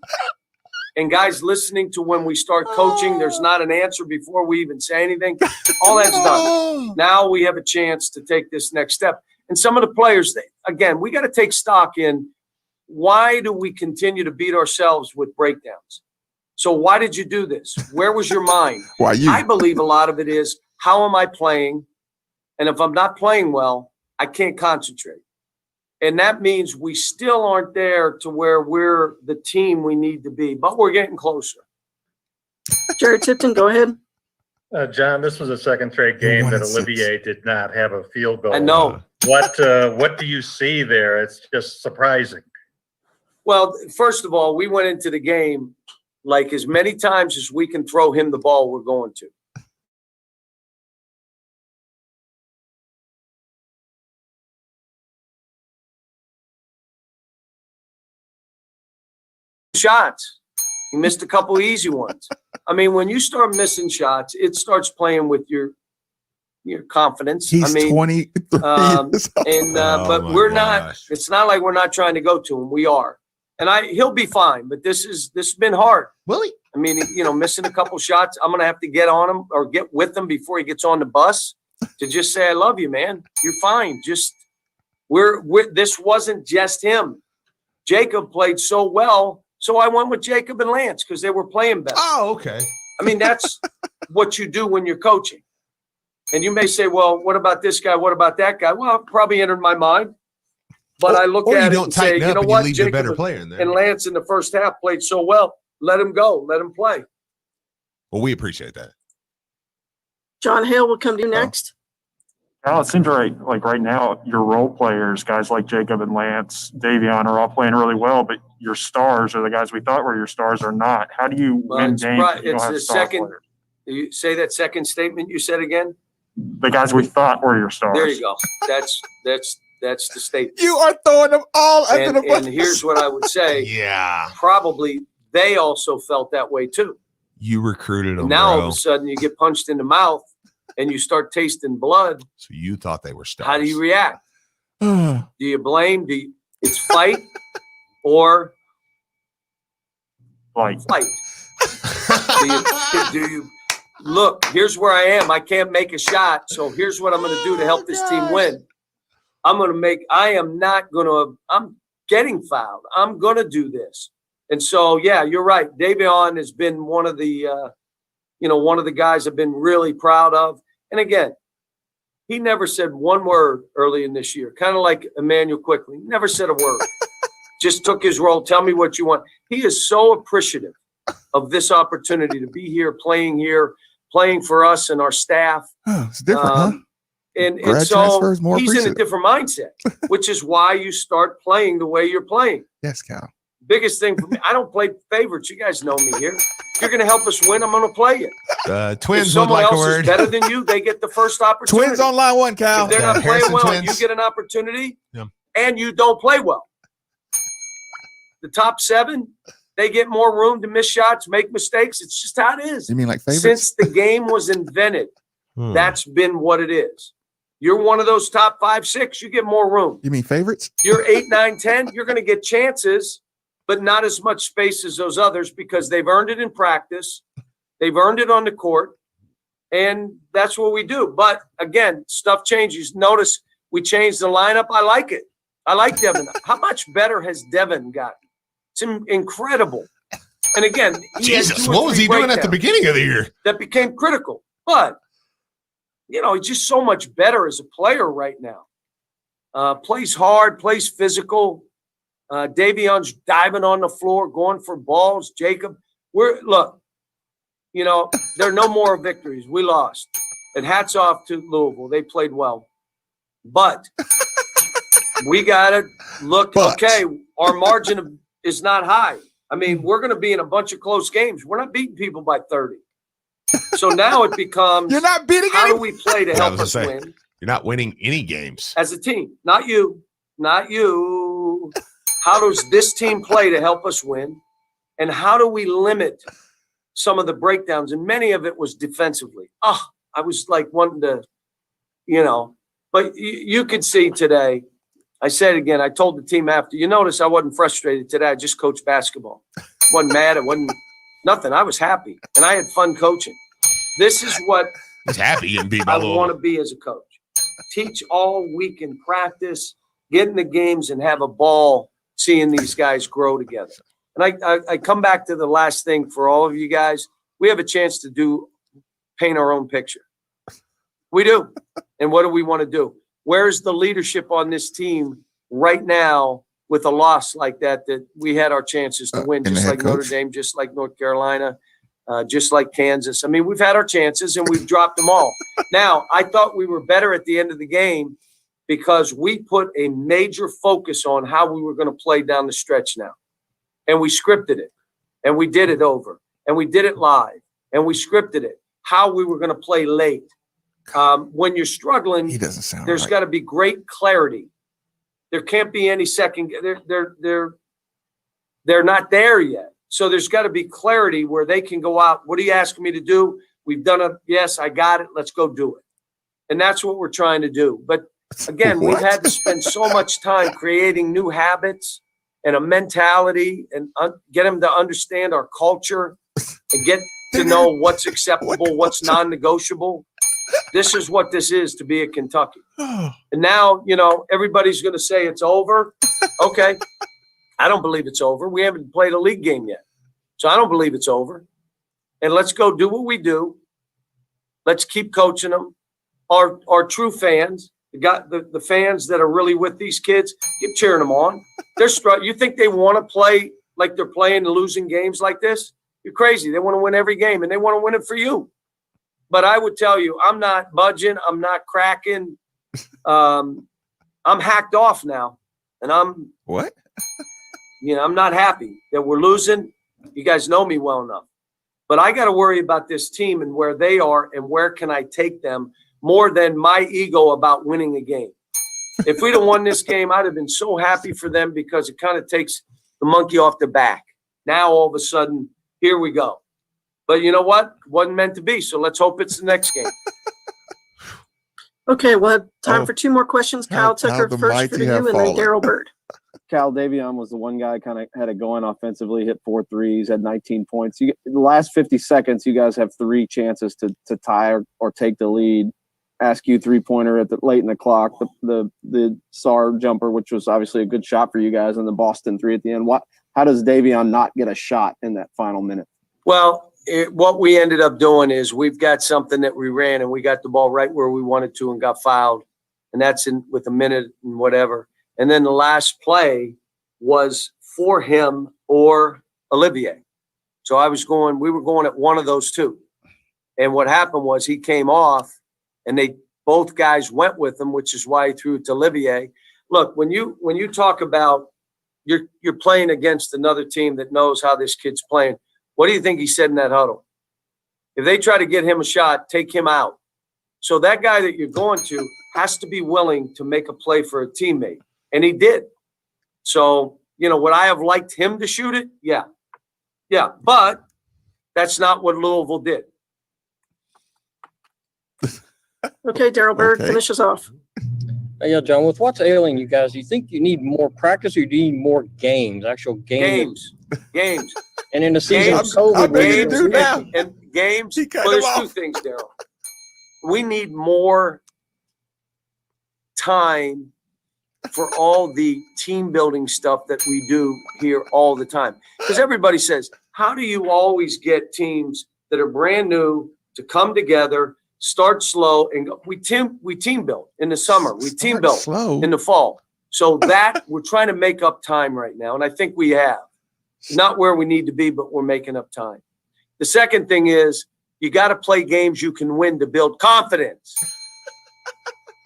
And guys listening to when we start coaching, there's not an answer before we even say anything. All that's done. Now we have a chance to take this next step. And some of the players, again, we got to take stock in why do we continue to beat ourselves with breakdowns? So why did you do this? Where was your mind? Why you? I believe a lot of it is, how am I playing? And if I'm not playing well, I can't concentrate. And that means we still aren't there to where we're the team we need to be, but we're getting closer. Jerry Tipton, go ahead. John, this was the second straight game that Olivier did not have a field goal. I know. What do you see there? It's just surprising. Well, first of all, we went into the game like as many times as we can throw him the ball, we're going to. Shots. He missed a couple easy ones. I mean, when you start missing shots, it starts playing with your confidence. He's 23 but we're not. It's not like we're not trying to go to him. We are, and he'll be fine. But this has been hard. Will he? I mean, missing a couple shots. I'm gonna have to get on him or get with him before he gets on the bus to just say, "I love you, man. You're fine." Just this wasn't just him. Jacob played so well. So I went with Jacob and Lance because they were playing better. Oh, okay. I mean, that's what you do when you're coaching. And you may say, well, what about this guy? What about that guy? Well, it probably entered my mind. But I look at it and say, you know what? Jacob and Lance in the first half played so well. Let him go. Let him play. Well, we appreciate that. John Hale will come to you next. Well, it seems like right now, your role players, guys like Jacob and Lance, Damion, are all playing really well, but your stars, or the guys we thought were your stars, are not. How do you win games if you don't have star players? You say that second statement you said again. The guys we thought were your stars. There you go. That's the statement. You are throwing them all under the bus. And here's what I would say. Yeah. Probably they also felt that way too. You recruited them. And now all bro. of a sudden you get punched in the mouth and you start tasting blood. So you thought they were stars. How do you react? Do you blame? It's fight or flight? Do you look? Here's where I am. I can't make a shot, so here's what I'm going to do to help this team win. I'm getting fouled. I'm going to do this. And so, yeah, you're right. Damion has been one of the guys I've been really proud of. And again, he never said one word early in this year, kind of like Emmanuel Quickly. Never said a word. Just took his role. Tell me what you want. He is so appreciative of this opportunity to be here, playing for us and our staff. It's different, huh? And Grad so transfers, more he's in a appreciative. different mindset, which is why you start playing the way you're playing. Yes, Cal. Biggest thing for me, I don't play favorites. You guys know me here. If you're going to help us win, I'm going to play you. Twins If someone would like else a word. is better than you, they get the first opportunity. Twins on line one, Cal. If they're not playing Harrison well, Twins. you get an opportunity, Yeah. and you don't play well. The top 7, they get more room to miss shots, make mistakes. It's just how it is. You mean like favorites? Since the game was invented, that's been what it is. You're one of those top 5, 6, you get more room. You mean favorites? You're 8, 9, 10, you're going to get chances, but not as much space as those others because they've earned it in practice. They've earned it on the court, and that's what we do. But, again, stuff changes. Notice we changed the lineup. I like it. I like Devin. How much better has Devin gotten? It's incredible. And, again, he had Jesus, 2 or what was 3 he doing at the breakdowns beginning of the year? that became critical. But, he's just so much better as a player right now. Plays hard, plays physical. Davion's diving on the floor, going for balls. Jacob, there are no more victories. We lost. And hats off to Louisville. They played well. But we got to look, okay, our margin is not high. I mean, we're going to be in a bunch of close games. We're not beating people by 30. So now it becomes, You're not beating how do any- we play to help us say, win You're not winning any games. as a team? Not you. How does this team play to help us win? And how do we limit some of the breakdowns? And many of it was defensively. I was like wanting to, but you could see today. I said again, I told the team after, you notice I wasn't frustrated today. I just coached basketball. Wasn't mad. It wasn't nothing. I was happy and I had fun coaching. This is what He's happy and be I want to be as a coach. Teach all week in practice, get in the games and have a ball seeing these guys grow together. And I come back to the last thing for all of you guys. We have a chance to paint our own picture. We do. And what do we want to do? Where's the leadership on this team right now with a loss like that we had our chances to win, just like Notre Dame, just like North Carolina, just like Kansas. I mean, we've had our chances and we've dropped them all. Now, I thought we were better at the end of the game because we put a major focus on how we were going to play down the stretch now. And we scripted it. And we did it over. And we did it live. And we scripted it. How we were going to play late. When you're struggling, there's got to be great clarity. There can't be any second. They're not there yet. So there's got to be clarity where they can go out. What are you asking me to do? We've done it. Yes, I got it. Let's go do it. And that's what we're trying to do. But again, we've had to spend so much time creating new habits and a mentality and get them to understand our culture and get to know what's acceptable, what's non-negotiable. This is what this is to be at Kentucky. And now, everybody's going to say it's over. Okay. I don't believe it's over. We haven't played a league game yet. So I don't believe it's over. And let's go do what we do. Let's keep coaching them. Our true fans, the fans that are really with these kids, keep cheering them on. You think they want to play like they're playing losing games like this? You're crazy. They want to win every game, and they want to win it for you. But I would tell you, I'm not budging. I'm not cracking. I'm hacked off now. And I'm not happy that we're losing. You guys know me well enough. But I got to worry about this team and where they are and where can I take them more than my ego about winning a game. If we'd have won this game, I'd have been so happy for them because it kind of takes the monkey off their back. Now, all of a sudden, here we go. But you know what? It wasn't meant to be, so let's hope it's the next game. Okay, we'll have time for 2 more questions. Kyle Tucker first for you, and then Daryl Bird. Cal Davion was the one guy kind of had it going offensively, hit 4 threes, had 19 points. In the last 50 seconds, you guys have 3 chances to tie or take the lead. Ask you 3-pointer at the late in the clock, the SAR jumper, which was obviously a good shot for you guys, and the Boston 3 at the end. How does Davion not get a shot in that final minute? Well, what we ended up doing is we've got something that we ran, and we got the ball right where we wanted to and got fouled, and that's with a minute and whatever. And then the last play was for him or Olivier. So we were going at one of those two. And what happened was he came off and both guys went with him, which is why he threw it to Olivier. Look, when you talk about you're playing against another team that knows how this kid's playing, what do you think he said in that huddle? If they try to get him a shot, take him out. So that guy that you're going to has to be willing to make a play for a teammate. And he did. So, would I have liked him to shoot it? Yeah. Yeah. But that's not what Louisville did. Okay, Daryl Bird finishes off. Yeah, John, with what's ailing you guys, do you think you need more practice or do you need more games, actual games? Games. And in the season of COVID, games. Well, there's 2 things, Daryl. We need more time for all the team building stuff that we do here all the time. Because everybody says, how do you always get teams that are brand new to come together, start slow, and go? We team build in the summer. We team build in the fall. So that we're trying to make up time right now. And I think we have. Not where we need to be, but we're making up time. The second thing is you got to play games you can win to build confidence.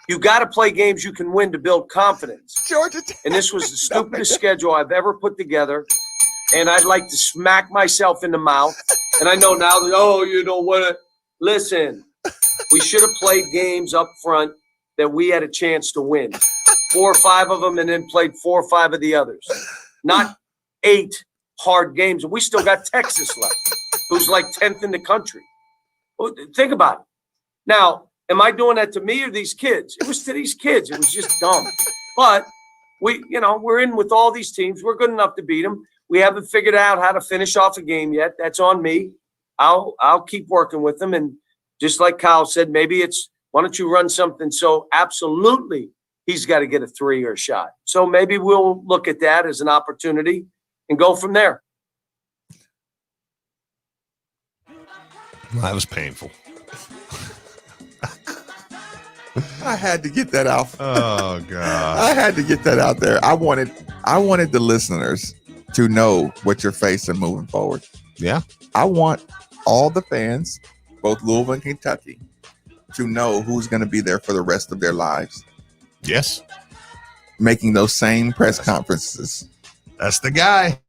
You got to play games you can win to build confidence. Georgia. And this was the stupidest schedule I've ever put together. And I'd like to smack myself in the mouth. And I know now that, you don't want to. Listen, we should have played games up front that we had a chance to win. 4 or 5 of them and then played 4 or 5 of the others. Not 8 hard games. And we still got Texas left, who's like 10th in the country. Think about it. Now, am I doing that to me or these kids? It was to these kids. It was just dumb. But we're in with all these teams. We're good enough to beat them. We haven't figured out how to finish off a game yet. That's on me. I'll keep working with them. And just like Kyle said, maybe it's, why don't you run something so absolutely he's got to get a 3 or a shot. So maybe we'll look at that as an opportunity and go from there. That was painful. I had to get that out. Oh God! I had to get that out there. I wanted the listeners to know what you're facing moving forward. Yeah. I want all the fans, both Louisville and Kentucky, to know who's going to be there for the rest of their lives. Yes. Making those same press conferences. That's the guy.